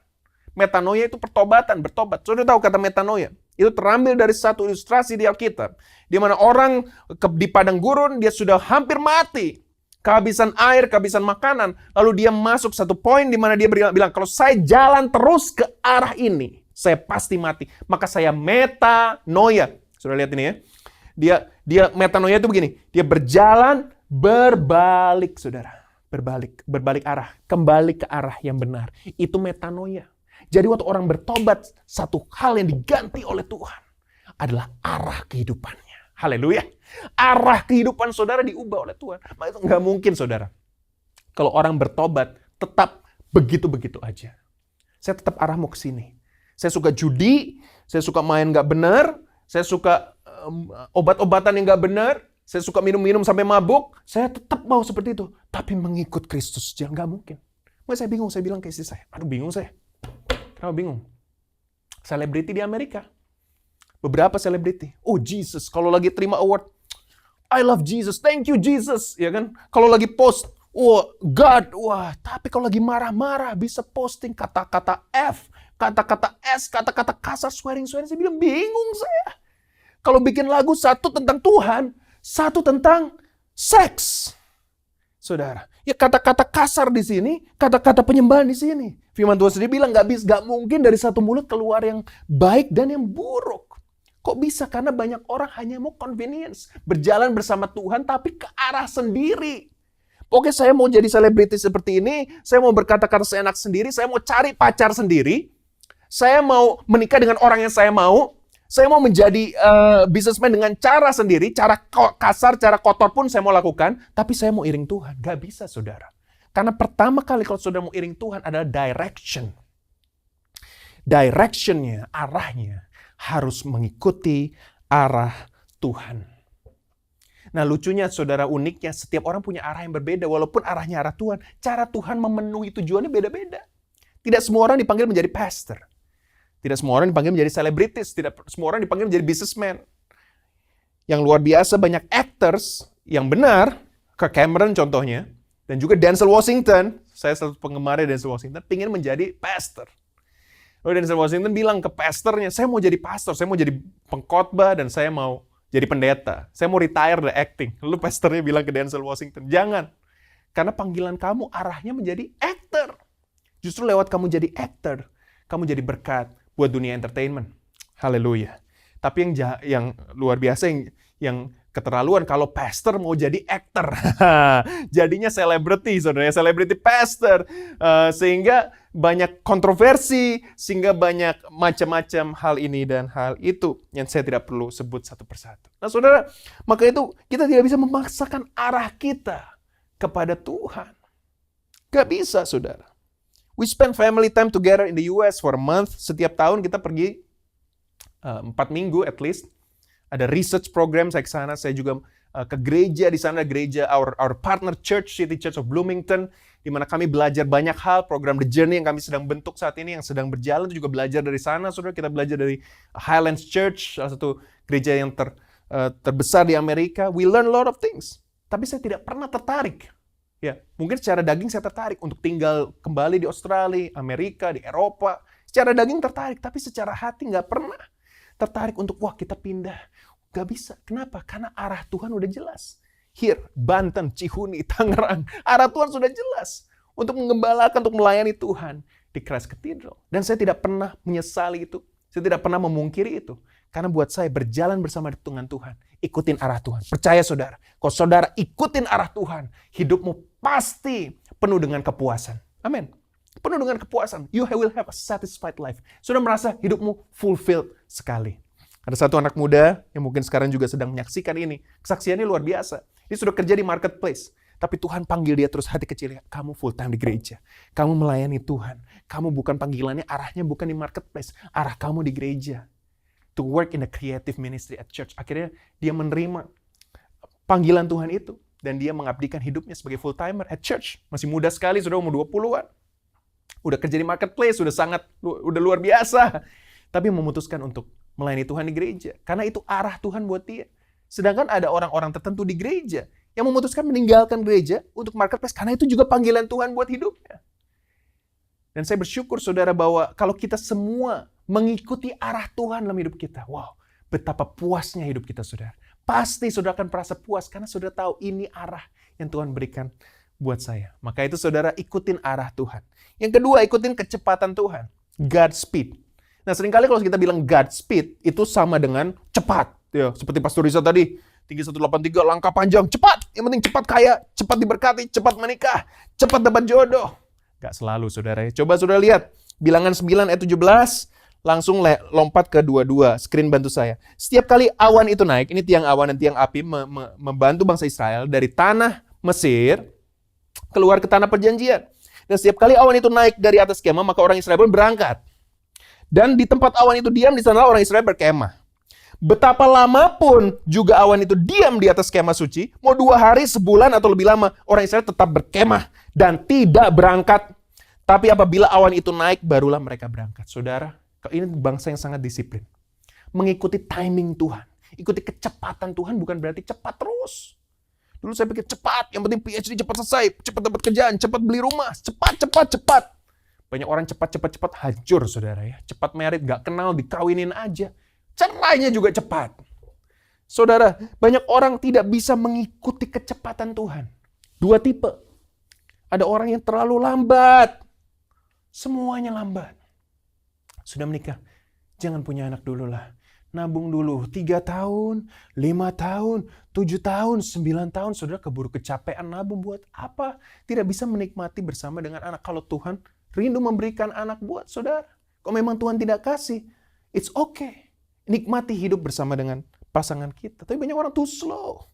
Metanoia itu pertobatan, bertobat. Saudara tahu kata metanoia? Itu terambil dari satu ilustrasi di Alkitab. Di mana orang di padang gurun, dia sudah hampir mati. Kehabisan air, kehabisan makanan. Lalu dia masuk satu poin di mana dia bilang, kalau saya jalan terus ke arah ini, saya pasti mati. Maka saya metanoia. Sudah lihat ini ya. Dia metanoia itu begini. Dia berjalan berbalik, saudara. Berbalik arah. Kembali ke arah yang benar. Itu metanoia. Jadi waktu orang bertobat, satu hal yang diganti oleh Tuhan adalah arah kehidupannya. Haleluya. Arah kehidupan saudara diubah oleh Tuhan. Maka itu nggak mungkin, saudara. Kalau orang bertobat, tetap begitu-begitu aja. Saya tetap arah mau ke sini. Saya suka judi, saya suka main nggak benar, saya suka obat-obatan yang nggak benar. Saya suka minum-minum sampai mabuk, saya tetap mau seperti itu. Tapi mengikut Kristus, jangan nggak mungkin. Makanya saya bingung, saya bilang ke istri saya, aduh bingung saya. Kenapa bingung? Selebriti di Amerika. Beberapa selebriti. Oh Jesus, kalau lagi terima award, I love Jesus, thank you Jesus. Ya kan? Kalau lagi post, oh God, wah. Tapi kalau lagi marah-marah, bisa posting kata-kata F, kata-kata S, kata-kata kasar, swearing-swearing. Saya bilang, bingung saya. Kalau bikin lagu satu tentang Tuhan, satu tentang seks. Saudara, ya kata-kata kasar di sini, kata-kata penyembahan di sini. Firman Tuhan sendiri bilang nggak mungkin dari satu mulut keluar yang baik dan yang buruk. Kok bisa? Karena banyak orang hanya mau convenience, berjalan bersama Tuhan tapi ke arah sendiri. Oke, saya mau jadi selebriti seperti ini, saya mau berkata-kata seenak sendiri, saya mau cari pacar sendiri, saya mau menikah dengan orang yang saya mau menjadi businessman dengan cara sendiri, cara kasar, cara kotor pun saya mau lakukan, tapi saya mau iring Tuhan. Gak bisa, saudara. Karena pertama kali kalau saudara mau iring Tuhan adalah direction. Directionnya, arahnya, harus mengikuti arah Tuhan. Nah lucunya saudara, uniknya setiap orang punya arah yang berbeda. Walaupun arahnya arah Tuhan, cara Tuhan memenuhi tujuannya beda-beda. Tidak semua orang dipanggil menjadi pastor. Tidak semua orang dipanggil menjadi selebritis. Tidak semua orang dipanggil menjadi businessman. Yang luar biasa banyak actors yang benar, Kirk Cameron contohnya, dan juga Denzel Washington. Saya satu penggemar Denzel Washington, ingin menjadi pastor. Lalu Denzel Washington bilang ke pastornya, saya mau jadi pastor, saya mau jadi pengkhotbah, dan saya mau jadi pendeta. Saya mau retire dari acting. Lalu pastornya bilang ke Denzel Washington, jangan. Karena panggilan kamu arahnya menjadi actor. Justru lewat kamu jadi actor, kamu jadi berkat buat dunia entertainment. Haleluya. Tapi yang luar biasa, yang keterlaluan, kalau pastor mau jadi actor. Jadinya selebriti, saudara. Selebriti pastor. Sehingga banyak kontroversi, sehingga banyak macam-macam hal ini dan hal itu yang saya tidak perlu sebut satu persatu. Nah saudara, maka itu kita tidak bisa memaksakan arah kita kepada Tuhan. Gak bisa, saudara. We spend family time together in the US for a month. Setiap tahun kita pergi 4 minggu at least. Ada research program, saya ke sana. Saya juga ke gereja di sana, gereja our partner church, City Church of Bloomington, di mana kami belajar banyak hal. Program The Journey yang kami sedang bentuk saat ini, yang sedang berjalan, itu juga belajar dari sana. Saudara, kita belajar dari Highlands Church, salah satu gereja yang terbesar di Amerika. We learn a lot of things. Tapi saya tidak pernah tertarik. Ya, mungkin secara daging saya tertarik untuk tinggal kembali di Australia, Amerika, di Eropa. Secara daging tertarik, tapi secara hati nggak pernah tertarik untuk, wah kita pindah. Gak bisa. Kenapa? Karena arah Tuhan udah jelas. Here, Banten, Cihuni, Tangerang. Arah Tuhan sudah jelas. Untuk mengembalakan, untuk melayani Tuhan di Christ Cathedral. Dan saya tidak pernah menyesali itu. Saya tidak pernah memungkiri itu. Karena buat saya berjalan bersama dengan Tuhan. Ikutin arah Tuhan. Percaya saudara. Kalau saudara ikutin arah Tuhan, hidupmu pasti penuh dengan kepuasan. Amin. Penuh dengan kepuasan. You will have a satisfied life. Sudah merasa hidupmu fulfilled sekali. Ada satu anak muda yang mungkin sekarang juga sedang menyaksikan ini. Kesaksiannya luar biasa. Dia sudah kerja di marketplace. Tapi Tuhan panggil dia terus hati kecilnya. Kamu full time di gereja. Kamu melayani Tuhan. Kamu bukan panggilannya, arahnya bukan di marketplace. Arah kamu di gereja. To work in the creative ministry at church. Akhirnya dia menerima panggilan Tuhan itu. Dan dia mengabdikan hidupnya sebagai full timer at church. Masih muda sekali, sudah umur 20-an. Udah kerja di marketplace, udah luar biasa. Tapi memutuskan untuk melayani Tuhan di gereja. Karena itu arah Tuhan buat dia. Sedangkan ada orang-orang tertentu di gereja yang memutuskan meninggalkan gereja untuk marketplace. Karena itu juga panggilan Tuhan buat hidupnya. Dan saya bersyukur saudara bahwa kalau kita semua mengikuti arah Tuhan dalam hidup kita. Wow, betapa puasnya hidup kita saudara. Pasti saudara akan merasa puas karena saudara tahu ini arah yang Tuhan berikan buat saya. Maka itu saudara ikutin arah Tuhan. Yang kedua, ikutin kecepatan Tuhan. Godspeed. Nah seringkali kalau kita bilang Godspeed itu sama dengan cepat. Ya, seperti Pastor Risa tadi. Tinggi 183, langkah panjang, cepat. Yang penting cepat kaya, cepat diberkati, cepat menikah, cepat dapat jodoh. Gak selalu saudara ya. Coba saudara lihat. Bilangan 9 ayat 17. Langsung lompat ke 22. Screen bantu saya. Setiap kali awan itu naik, ini tiang awan dan tiang api membantu bangsa Israel dari tanah Mesir keluar ke tanah perjanjian. Dan setiap kali awan itu naik dari atas kemah, maka orang Israel pun berangkat. Dan di tempat awan itu diam, di sana orang Israel berkemah. Betapa lama pun juga awan itu diam di atas kemah suci, mau 2 hari, sebulan, atau lebih lama, orang Israel tetap berkemah dan tidak berangkat. Tapi apabila awan itu naik, barulah mereka berangkat. Saudara, ini bangsa yang sangat disiplin. Mengikuti timing Tuhan. Ikuti kecepatan Tuhan bukan berarti cepat terus. Dulu saya pikir cepat, yang penting PhD cepat selesai, cepat dapat kerjaan, cepat beli rumah, cepat. Banyak orang cepat hancur, saudara ya. Cepat merit, gak kenal, dikawinin aja. Cerainya juga cepat. Saudara, banyak orang tidak bisa mengikuti kecepatan Tuhan. 2 tipe. Ada orang yang terlalu lambat. Semuanya lambat. Sudah menikah, jangan punya anak dulu lah. Nabung dulu 3 tahun, 5 tahun, 7 tahun, 9 tahun. Saudara keburu kecapean nabung buat apa? Tidak bisa menikmati bersama dengan anak. Kalau Tuhan rindu memberikan anak buat saudara. Kalau memang Tuhan tidak kasih, it's okay. Nikmati hidup bersama dengan pasangan kita. Tapi banyak orang too slow.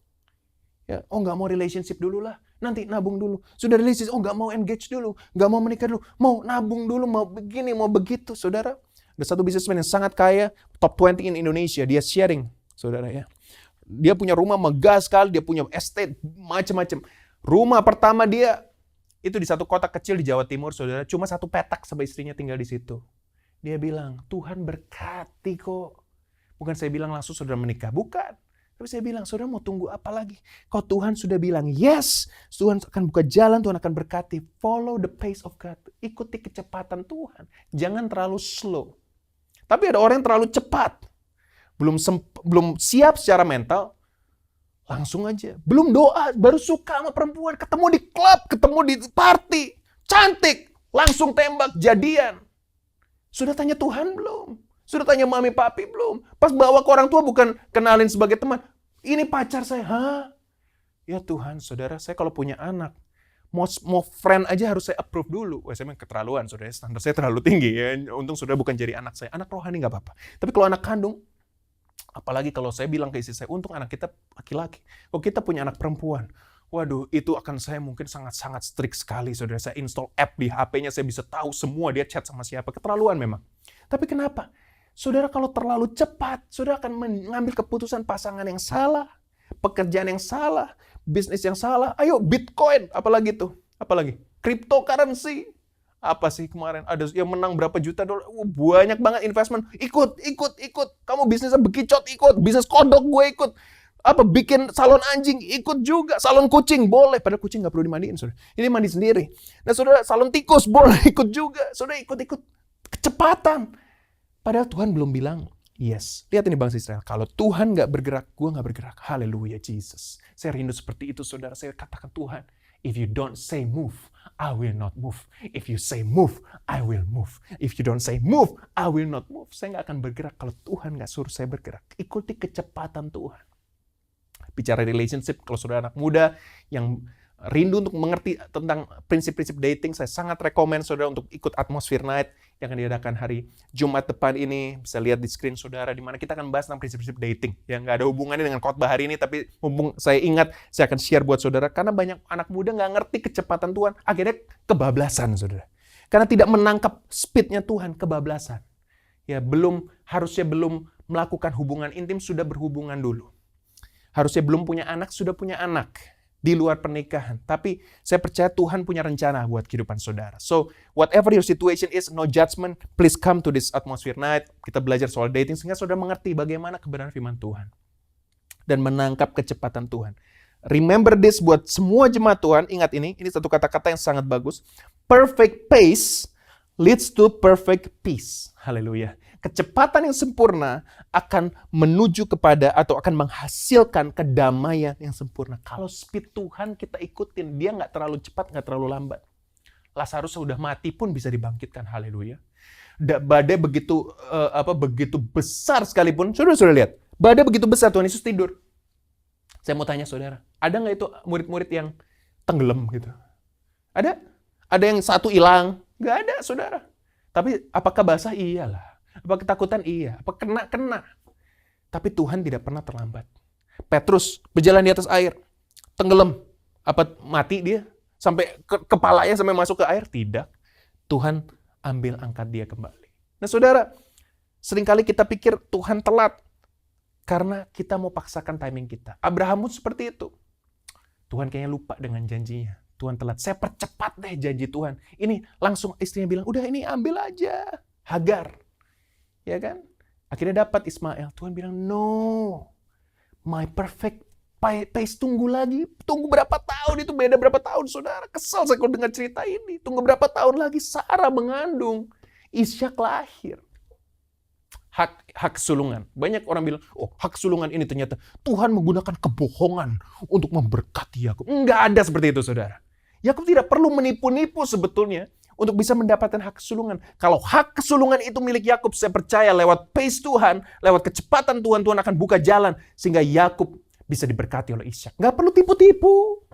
Ya, nggak mau relationship dulu lah. Nanti nabung dulu. Sudah relationship, nggak mau engage dulu. Nggak mau menikah dulu. Mau nabung dulu, mau begini, mau begitu. Saudara, ada satu businessman yang sangat kaya, top 20 in Indonesia. Dia sharing, saudara ya. Dia punya rumah megah sekali, dia punya estate, macam-macam. Rumah pertama dia, itu di satu kota kecil di Jawa Timur, saudara. Cuma 1 petak sama istrinya tinggal di situ. Dia bilang, Tuhan berkati kok. Bukan saya bilang langsung saudara menikah, bukan. Tapi saya bilang, saudara mau tunggu apa lagi? Kalau Tuhan sudah bilang, yes, Tuhan akan buka jalan, Tuhan akan berkati. Follow the pace of God. Ikuti kecepatan Tuhan. Jangan terlalu slow. Tapi ada orang yang terlalu cepat. Belum siap secara mental, langsung aja. Belum doa, baru suka sama perempuan. Ketemu di klub, ketemu di party. Cantik, langsung tembak, jadian. Sudah tanya Tuhan belum? Sudah tanya mami papi belum? Pas bawa ke orang tua bukan kenalin sebagai teman. Ini pacar saya. Hah? Ya Tuhan, saudara, saya kalau punya anak, mau friend aja harus saya approve dulu. Wah, saya memang keterlaluan, saudara. Standar saya terlalu tinggi. Ya. Untung saudara bukan jadi anak saya. Anak rohani nggak apa-apa. Tapi kalau anak kandung, apalagi kalau saya bilang ke istri saya, untung anak kita laki-laki. Kalau kita punya anak perempuan, waduh, itu akan saya mungkin sangat-sangat strict sekali, saudara. Saya install app di HP-nya, saya bisa tahu semua dia chat sama siapa. Keterlaluan memang. Tapi kenapa? Saudara kalau terlalu cepat, saudara akan mengambil keputusan pasangan yang salah, pekerjaan yang salah, bisnis yang salah. Ayo Bitcoin, apalagi tuh? Apalagi? Cryptocurrency. Apa sih kemarin? Ada yang menang berapa juta dolar? Banyak banget investment. Ikut. Kamu bisnisnya bekicot, ikut. Bisnis kodok gue ikut. Apa bikin salon anjing, ikut juga. Salon kucing, boleh. Padahal kucing nggak perlu dimandiin, saudara. Ini mandi sendiri. Nah, saudara, salon tikus, boleh ikut juga. Saudara ikut. Kecepatan. Padahal Tuhan belum bilang, yes. Lihat ini bangsa Israel. Kalau Tuhan nggak bergerak, gue nggak bergerak. Haleluya, Jesus. Saya rindu seperti itu, saudara. Saya katakan, Tuhan, if you don't say move, I will not move. If you say move, I will move. If you don't say move, I will not move. Saya nggak akan bergerak kalau Tuhan nggak suruh saya bergerak. Ikuti kecepatan Tuhan. Bicara relationship, kalau saudara anak muda yang rindu untuk mengerti tentang prinsip-prinsip dating, saya sangat rekomen saudara untuk ikut Atmosphere Night yang akan diadakan hari Jumat depan ini. Bisa lihat di screen saudara, di mana kita akan bahas tentang prinsip-prinsip dating. Yang nggak ada hubungannya dengan khotbah hari ini, tapi mumpung saya ingat, saya akan share buat saudara. Karena banyak anak muda nggak ngerti kecepatan Tuhan, akhirnya kebablasan saudara. Karena tidak menangkap speednya Tuhan, kebablasan. Ya harusnya belum melakukan hubungan intim, sudah berhubungan dulu. Harusnya belum punya anak, sudah punya anak. Di luar pernikahan. Tapi saya percaya Tuhan punya rencana buat kehidupan saudara. So, whatever your situation is, no judgment, please come to this Atmosphere Night. Kita belajar soal dating sehingga saudara mengerti bagaimana kebenaran firman Tuhan. Dan menangkap kecepatan Tuhan. Remember this buat semua jemaat Tuhan. Ingat ini satu kata-kata yang sangat bagus. Perfect pace leads to perfect peace. Haleluya. Kecepatan yang sempurna akan menuju kepada atau akan menghasilkan kedamaian yang sempurna. Kalau speed Tuhan kita ikutin, dia nggak terlalu cepat, nggak terlalu lambat. Lazarus sudah mati pun bisa dibangkitkan. Haleluya. Badai begitu begitu besar sekalipun, saudara lihat, badai begitu besar Tuhan Yesus tidur. Saya mau tanya saudara, ada nggak itu murid-murid yang tenggelam gitu? Ada? Ada yang satu hilang? Nggak ada, saudara. Tapi apakah basah? Iyalah. Apa ketakutan? Iya. Apa kena? Tapi Tuhan tidak pernah terlambat. Petrus berjalan di atas air, tenggelam. Apa mati dia? Sampai kepalanya sampai masuk ke air? Tidak. Tuhan ambil angkat dia kembali. Nah saudara, seringkali kita pikir Tuhan telat. Karena kita mau paksakan timing kita. Abraham pun seperti itu. Tuhan kayaknya lupa dengan janjinya. Tuhan telat. Saya percepat deh janji Tuhan. Ini langsung istrinya bilang, udah ini ambil aja. Hagar. Ya kan? Akhirnya dapat Ismail. Tuhan bilang, no. My perfect pace, tunggu lagi. Tunggu berapa tahun, itu beda berapa tahun, saudara. Kesal saya kalau dengar cerita ini. Tunggu berapa tahun lagi Sarah mengandung. Ishak lahir. Hak sulungan. Banyak orang bilang, oh hak sulungan ini ternyata Tuhan menggunakan kebohongan untuk memberkati Yakub. Enggak ada seperti itu, saudara. Yakub tidak perlu menipu-nipu sebetulnya untuk bisa mendapatkan hak kesulungan. Kalau hak kesulungan itu milik Yakub, saya percaya lewat pace Tuhan, lewat kecepatan Tuhan, Tuhan akan buka jalan sehingga Yakub bisa diberkati oleh Ishak. Enggak perlu tipu-tipu.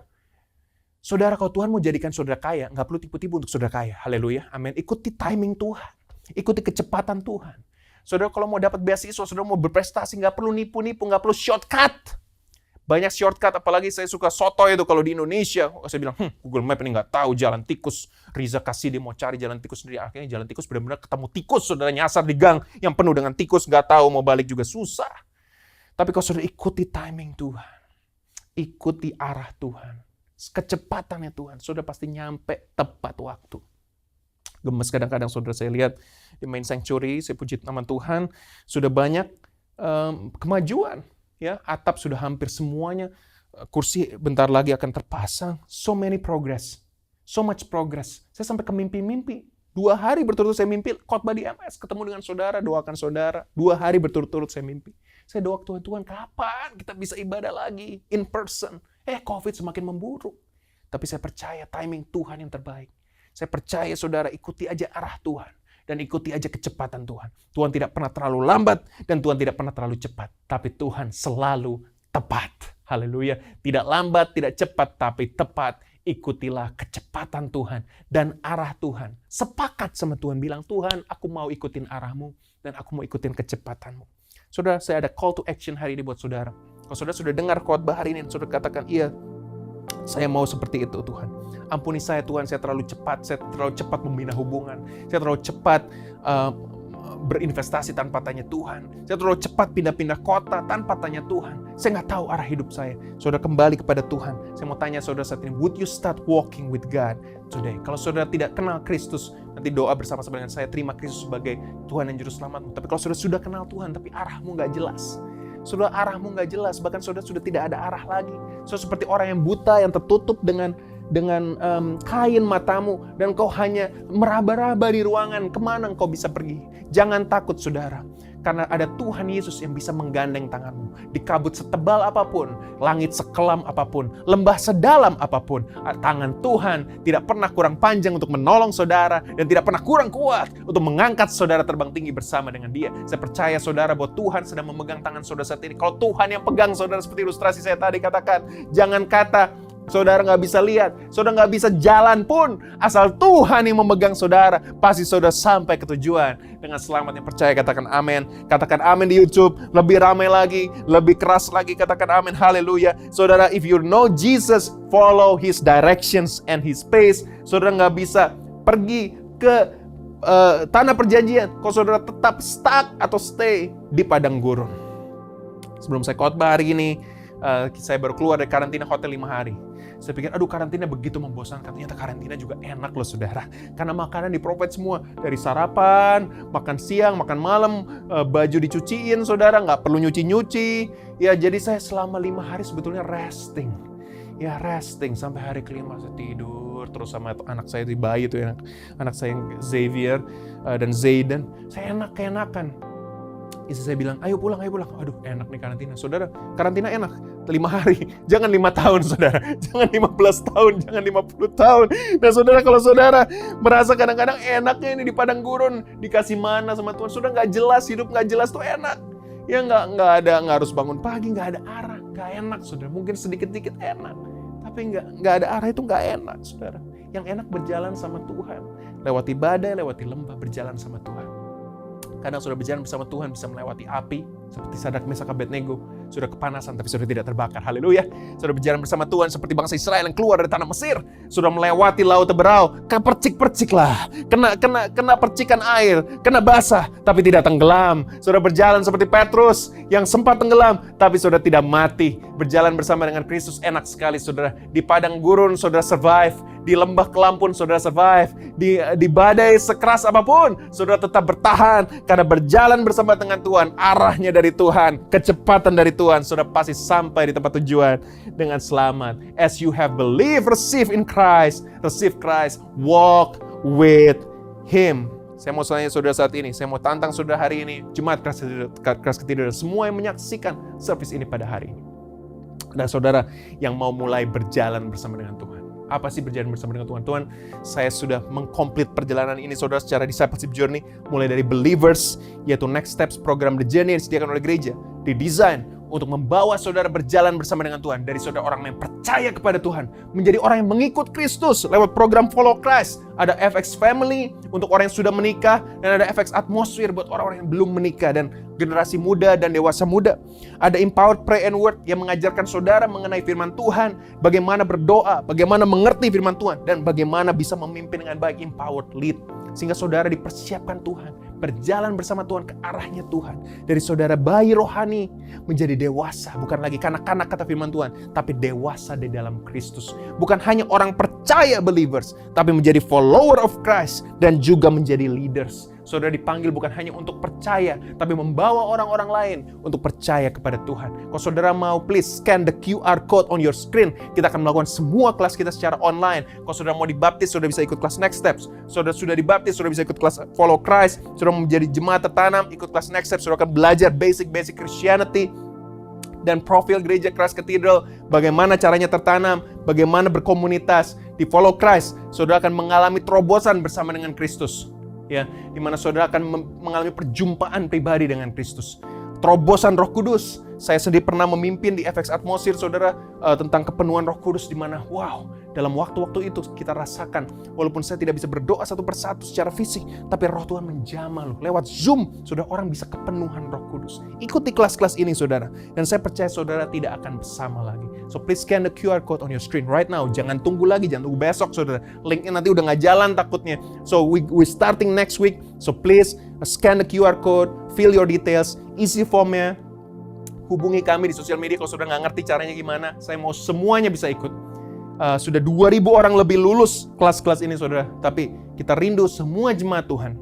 Saudara, kalau Tuhan mau jadikan saudara kaya, enggak perlu tipu-tipu untuk saudara kaya. Haleluya. Amin. Ikuti timing Tuhan. Ikuti kecepatan Tuhan. Saudara kalau mau dapat beasiswa, saudara mau berprestasi, nggak perlu nipu-nipu, nggak perlu shortcut. Banyak shortcut, apalagi saya suka soto itu kalau di Indonesia. Saya bilang, Google Map ini nggak tahu jalan tikus. Riza kasih dia mau cari jalan tikus sendiri. Akhirnya jalan tikus benar-benar ketemu tikus. Saudara nyasar di gang yang penuh dengan tikus, nggak tahu mau balik juga susah. Tapi kalau saudara ikuti timing Tuhan, ikuti arah Tuhan, kecepatannya Tuhan, saudara pasti nyampe tepat waktu. Gemes kadang-kadang saudara saya lihat di main sanctuary, saya puji nama Tuhan, sudah banyak kemajuan. Ya, atap sudah hampir semuanya, kursi bentar lagi akan terpasang. So many progress, so much progress. Saya sampai ke mimpi-mimpi. 2 hari berturut-turut saya mimpi khotbah di MS, ketemu dengan saudara, doakan saudara. 2 hari berturut-turut saya mimpi. Saya doa ke Tuhan, kapan kita bisa ibadah lagi in person? COVID semakin memburuk. Tapi saya percaya timing Tuhan yang terbaik. Saya percaya saudara ikuti aja arah Tuhan. Dan ikuti aja kecepatan Tuhan. Tuhan tidak pernah terlalu lambat dan Tuhan tidak pernah terlalu cepat. Tapi Tuhan selalu tepat. Haleluya. Tidak lambat, tidak cepat, tapi tepat. Ikutilah kecepatan Tuhan dan arah Tuhan. Sepakat sama Tuhan. Bilang, Tuhan aku mau ikutin arahmu dan aku mau ikutin kecepatanmu. Saudara, saya ada call to action hari ini buat saudara. Kalau saudara sudah dengar khotbah hari ini, saudara katakan, iya, saya mau seperti itu Tuhan. Ampuni saya Tuhan, saya terlalu cepat membina hubungan. Saya terlalu cepat berinvestasi tanpa tanya Tuhan. Saya terlalu cepat pindah-pindah kota tanpa tanya Tuhan. Saya nggak tahu arah hidup saya. Saudara kembali kepada Tuhan. Saya mau tanya saudara saat ini, would you start walking with God today? Kalau saudara tidak kenal Kristus, nanti doa bersama-sama dengan saya, terima Kristus sebagai Tuhan dan Juru Selamatmu. Tapi kalau saudara sudah kenal Tuhan, tapi arahmu nggak jelas. Saudara arahmu nggak jelas, bahkan saudara sudah tidak ada arah lagi. Saudara seperti orang yang buta yang tertutup dengan kain matamu dan kau hanya meraba-raba di ruangan, kemana engkau bisa pergi? Jangan takut saudara, karena ada Tuhan Yesus yang bisa menggandeng tanganmu. Di kabut setebal apapun, langit sekelam apapun, lembah sedalam apapun, tangan Tuhan tidak pernah kurang panjang untuk menolong saudara dan tidak pernah kurang kuat untuk mengangkat saudara terbang tinggi bersama dengan Dia. Saya percaya saudara bahwa Tuhan sedang memegang tangan saudara saat ini. Kalau Tuhan yang pegang saudara seperti ilustrasi saya tadi katakan, jangan kata saudara nggak bisa lihat, saudara nggak bisa jalan pun, asal Tuhan yang memegang saudara, pasti saudara sampai ke tujuan dengan selamat. Yang percaya katakan amin. Katakan amin di YouTube, lebih ramai lagi, lebih keras lagi, katakan amin, haleluya. Saudara, if you know Jesus, follow His directions and His pace. Saudara nggak bisa pergi ke tanah perjanjian kalau saudara tetap stuck atau stay di padang gurun. Sebelum saya khotbah hari ini, saya baru keluar dari karantina hotel 5 hari. Saya pikir, aduh karantina begitu membosankan. Ternyata karantina juga enak loh saudara. Karena makanan di-provide semua. Dari sarapan, makan siang, makan malam, baju dicuciin saudara, nggak perlu nyuci-nyuci. Ya jadi saya selama 5 hari sebetulnya resting. Ya resting, sampai hari kelima saya tidur. Terus sama anak saya di bayi itu ya. Anak saya yang Xavier dan Zayden. Saya enak-enakan. Istri saya bilang, ayo pulang. Aduh, enak nih karantina. Saudara, karantina enak. 5 hari. Jangan 5 tahun, saudara. Jangan 15 tahun. Jangan 50 tahun. Nah, saudara, kalau saudara merasa kadang-kadang enaknya ini di padang gurun, dikasih mana sama Tuhan. Saudara nggak jelas, hidup nggak jelas tuh enak. Ya nggak harus bangun pagi, nggak ada arah. Nggak enak, saudara. Mungkin sedikit-sedikit enak. Tapi nggak ada arah itu nggak enak, saudara. Yang enak berjalan sama Tuhan. Lewati badai, lewati lembah, berjalan sama Tuhan. Kadang sudah berjalan bersama Tuhan bisa melewati api seperti Sadrak, Mesak, Abednego. sudah kepanasan tapi sudah tidak terbakar. Haleluya. Sudah berjalan bersama Tuhan seperti bangsa Israel yang keluar dari tanah Mesir. Sudah melewati laut Teberau, kepercik-percik lah. Kena percikan air, kena basah tapi tidak tenggelam. Sudah berjalan seperti Petrus yang sempat tenggelam tapi sudah tidak mati. Berjalan bersama dengan Kristus enak sekali saudara. Di padang gurun saudara survive, di lembah kelam pun saudara survive, di badai sekeras apapun saudara tetap bertahan karena berjalan bersama dengan Tuhan, arahnya dari Tuhan, kecepatan dari Tuhan, saudara pasti sampai di tempat tujuan dengan selamat. As you have believed, receive in Christ, walk with Him. Saya mau tanya saudara saat ini, saya mau tantang saudara hari ini, Jemaat Keras Ketiduran, semua yang menyaksikan service ini pada hari ini. Dan saudara yang mau mulai berjalan bersama dengan Tuhan. Apa sih berjalan bersama dengan Tuhan? Tuhan, saya sudah mengkomplit perjalanan ini saudara secara discipleship journey, mulai dari believers, yaitu Next Steps program The Journey yang disediakan oleh gereja, didesain untuk membawa saudara berjalan bersama dengan Tuhan. Dari saudara orang yang percaya kepada Tuhan, menjadi orang yang mengikut Kristus lewat program Follow Christ. Ada FX Family untuk orang yang sudah menikah, dan ada FX Atmosphere buat orang-orang yang belum menikah, dan generasi muda dan dewasa muda. Ada Empowered Pray and Word yang mengajarkan saudara mengenai firman Tuhan, bagaimana berdoa, bagaimana mengerti firman Tuhan, dan bagaimana bisa memimpin dengan baik, empowered lead. Sehingga saudara dipersiapkan Tuhan, berjalan bersama Tuhan ke arahnya Tuhan. Dari saudara bayi rohani menjadi dewasa, bukan lagi kanak-kanak kata firman Tuhan, tapi dewasa di dalam Kristus. Bukan hanya orang percaya believers, tapi menjadi follower of Christ dan juga menjadi leaders. Saudara dipanggil bukan hanya untuk percaya, tapi membawa orang-orang lain untuk percaya kepada Tuhan. Kalau saudara mau, please scan the QR code on your screen. Kita akan melakukan semua kelas kita secara online. Kalau saudara mau dibaptis, saudara bisa ikut kelas Next Steps. Saudara sudah dibaptis, saudara bisa ikut kelas Follow Christ. Saudara mau menjadi jemaat tertanam, ikut kelas Next Steps. Saudara akan belajar basic Christianity dan profil gereja Christ Cathedral, bagaimana caranya tertanam, bagaimana berkomunitas. Di Follow Christ, saudara akan mengalami terobosan bersama dengan Kristus. Ya, di mana saudara akan mengalami perjumpaan pribadi dengan Kristus. Terobosan Roh Kudus. Saya sendiri pernah memimpin di FX Atmosphere, saudara, tentang kepenuhan Roh Kudus, di mana, wow, dalam waktu-waktu itu kita rasakan, walaupun saya tidak bisa berdoa satu persatu secara fisik, tapi Roh Tuhan menjamah loh. Lewat Zoom, saudara, orang bisa kepenuhan Roh Kudus. Ikuti kelas-kelas ini, saudara. Dan saya percaya saudara tidak akan bersama lagi. So please scan the QR code on your screen right now. Jangan tunggu lagi, jangan tunggu besok, saudara. Linknya nanti udah nggak jalan takutnya. So we starting next week. So please scan the QR code, fill your details, isi formnya. Hubungi kami di sosial media kalau saudara nggak ngerti caranya gimana. Saya mau semuanya bisa ikut. Sudah 2.000 orang lebih lulus kelas-kelas ini, saudara. Tapi kita rindu semua jemaat Tuhan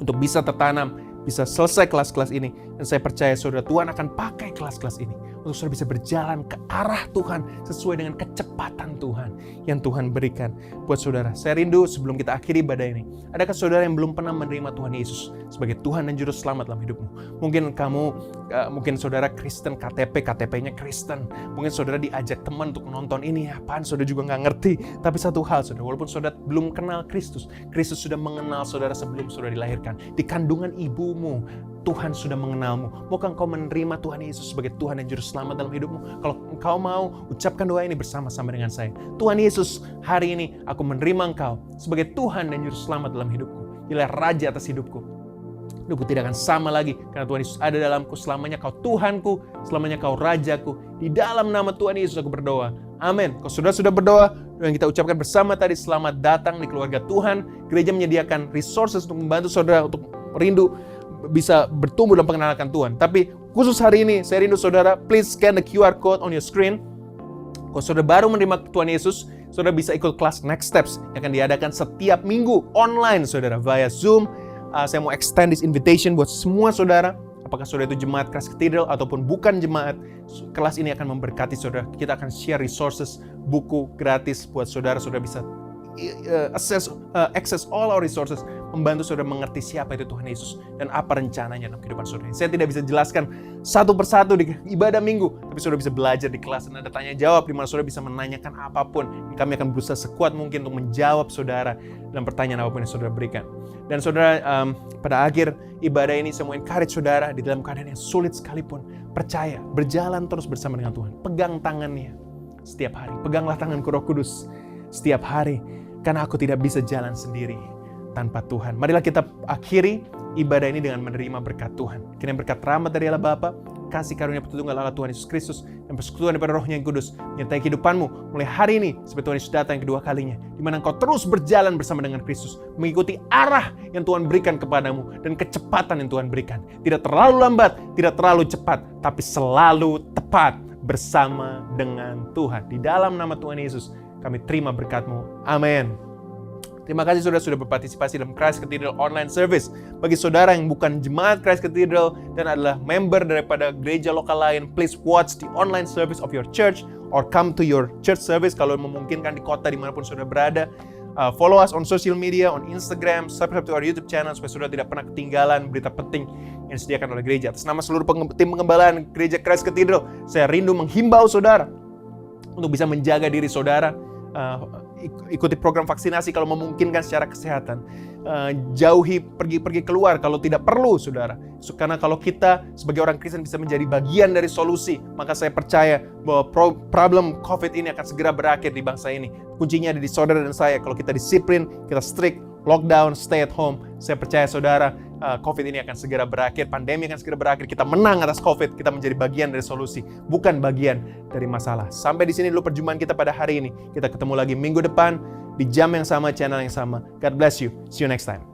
untuk bisa tertanam, bisa selesai kelas-kelas ini. Dan saya percaya saudara, Tuhan akan pakai kelas-kelas ini untuk saudara bisa berjalan ke arah Tuhan sesuai dengan kecepatan Tuhan yang Tuhan berikan buat saudara. Saya rindu sebelum kita akhiri ibadah ini, adakah saudara yang belum pernah menerima Tuhan Yesus sebagai Tuhan dan Juru Selamat dalam hidupmu? Mungkin saudara Kristen, KTP-nya Kristen. Mungkin saudara diajak teman untuk nonton ini, apaan saudara juga nggak ngerti. Tapi satu hal saudara, walaupun saudara belum kenal Kristus, Kristus sudah mengenal saudara sebelum saudara dilahirkan. Di kandungan ibumu, Tuhan sudah mengenalmu. Maukah engkau menerima Tuhan Yesus sebagai Tuhan dan Juru Selamat dalam hidupmu? Kalau engkau mau, ucapkan doa ini bersama-sama dengan saya. Tuhan Yesus, hari ini aku menerima Engkau sebagai Tuhan dan Juru Selamat dalam hidupku. Jadilah Raja atas hidupku. Hidupku tidak akan sama lagi karena Tuhan Yesus ada dalamku. Selamanya Kau Tuhanku, selamanya Kau Rajaku. Di dalam nama Tuhan Yesus aku berdoa. Amin. Kalau sudah berdoa, doa yang kita ucapkan bersama tadi, selamat datang di keluarga Tuhan. Gereja menyediakan resources untuk membantu saudara untuk rindu bisa bertumbuh dalam pengenalan Tuhan. Tapi khusus hari ini, saya rindu saudara, please scan the QR code on your screen. Kalau saudara baru menerima Tuhan Yesus, saudara bisa ikut kelas Next Steps yang akan diadakan setiap minggu online, saudara, via Zoom. Saya mau extend this invitation buat semua saudara. Apakah saudara itu jemaat Christ Cathedral ataupun bukan jemaat, kelas ini akan memberkati saudara. Kita akan share resources, buku gratis buat saudara. Saudara bisa access all our resources, membantu saudara mengerti siapa itu Tuhan Yesus dan apa rencananya dalam kehidupan saudara. Saya tidak bisa jelaskan satu persatu di ibadah minggu, tapi saudara bisa belajar di kelas dan ada tanya jawab di mana saudara bisa menanyakan apapun. Kami akan berusaha sekuat mungkin untuk menjawab saudara dalam pertanyaan apapun yang saudara berikan. Dan saudara, pada akhir ibadah ini saya mau encourage saudara di dalam keadaan yang sulit sekalipun, percaya, berjalan terus bersama dengan Tuhan. Pegang tangannya setiap hari. Peganglah tanganku Roh Kudus setiap hari. Karena aku tidak bisa jalan sendiri tanpa Tuhan. Marilah kita akhiri ibadah ini dengan menerima berkat Tuhan. Kiranya berkat rahmat dari Allah Bapa, kasih karunia Tritunggal Allah Tuhan Yesus Kristus dan persekutuan daripada Roh-Nya yang kudus menyertai kehidupanmu mulai hari ini sampai Tuhan Yesus datang yang kedua kalinya, di mana engkau terus berjalan bersama dengan Kristus, mengikuti arah yang Tuhan berikan kepadamu dan kecepatan yang Tuhan berikan. Tidak terlalu lambat, tidak terlalu cepat, tapi selalu tepat bersama dengan Tuhan. Di dalam nama Tuhan Yesus kami terima berkat-Mu. Amin. Terima kasih saudara sudah berpartisipasi dalam Christ Cathedral online service. Bagi saudara yang bukan jemaat Christ Cathedral dan adalah member daripada gereja lokal lain, please watch the online service of your church or come to your church service kalau memungkinkan di kota dimanapun saudara berada. Follow us on social media, on Instagram, subscribe to our YouTube channel supaya saudara tidak pernah ketinggalan berita penting yang disediakan oleh gereja. Atas nama seluruh tim pengembalaan gereja Christ Cathedral, saya rindu menghimbau saudara untuk bisa menjaga diri saudara. Ikuti program vaksinasi kalau memungkinkan secara kesehatan. Jauhi pergi keluar kalau tidak perlu, saudara. Karena kalau kita sebagai orang Kristen bisa menjadi bagian dari solusi, maka saya percaya bahwa problem COVID ini akan segera berakhir di bangsa ini. Kuncinya ada di saudara dan saya. Kalau kita disiplin, kita strict, lockdown, stay at home, saya percaya saudara, COVID ini akan segera berakhir, pandemi akan segera berakhir, kita menang atas COVID, kita menjadi bagian dari solusi, bukan bagian dari masalah. Sampai di sini dulu perjumpaan kita pada hari ini. Kita ketemu lagi minggu depan, di jam yang sama, channel yang sama. God bless you. See you next time.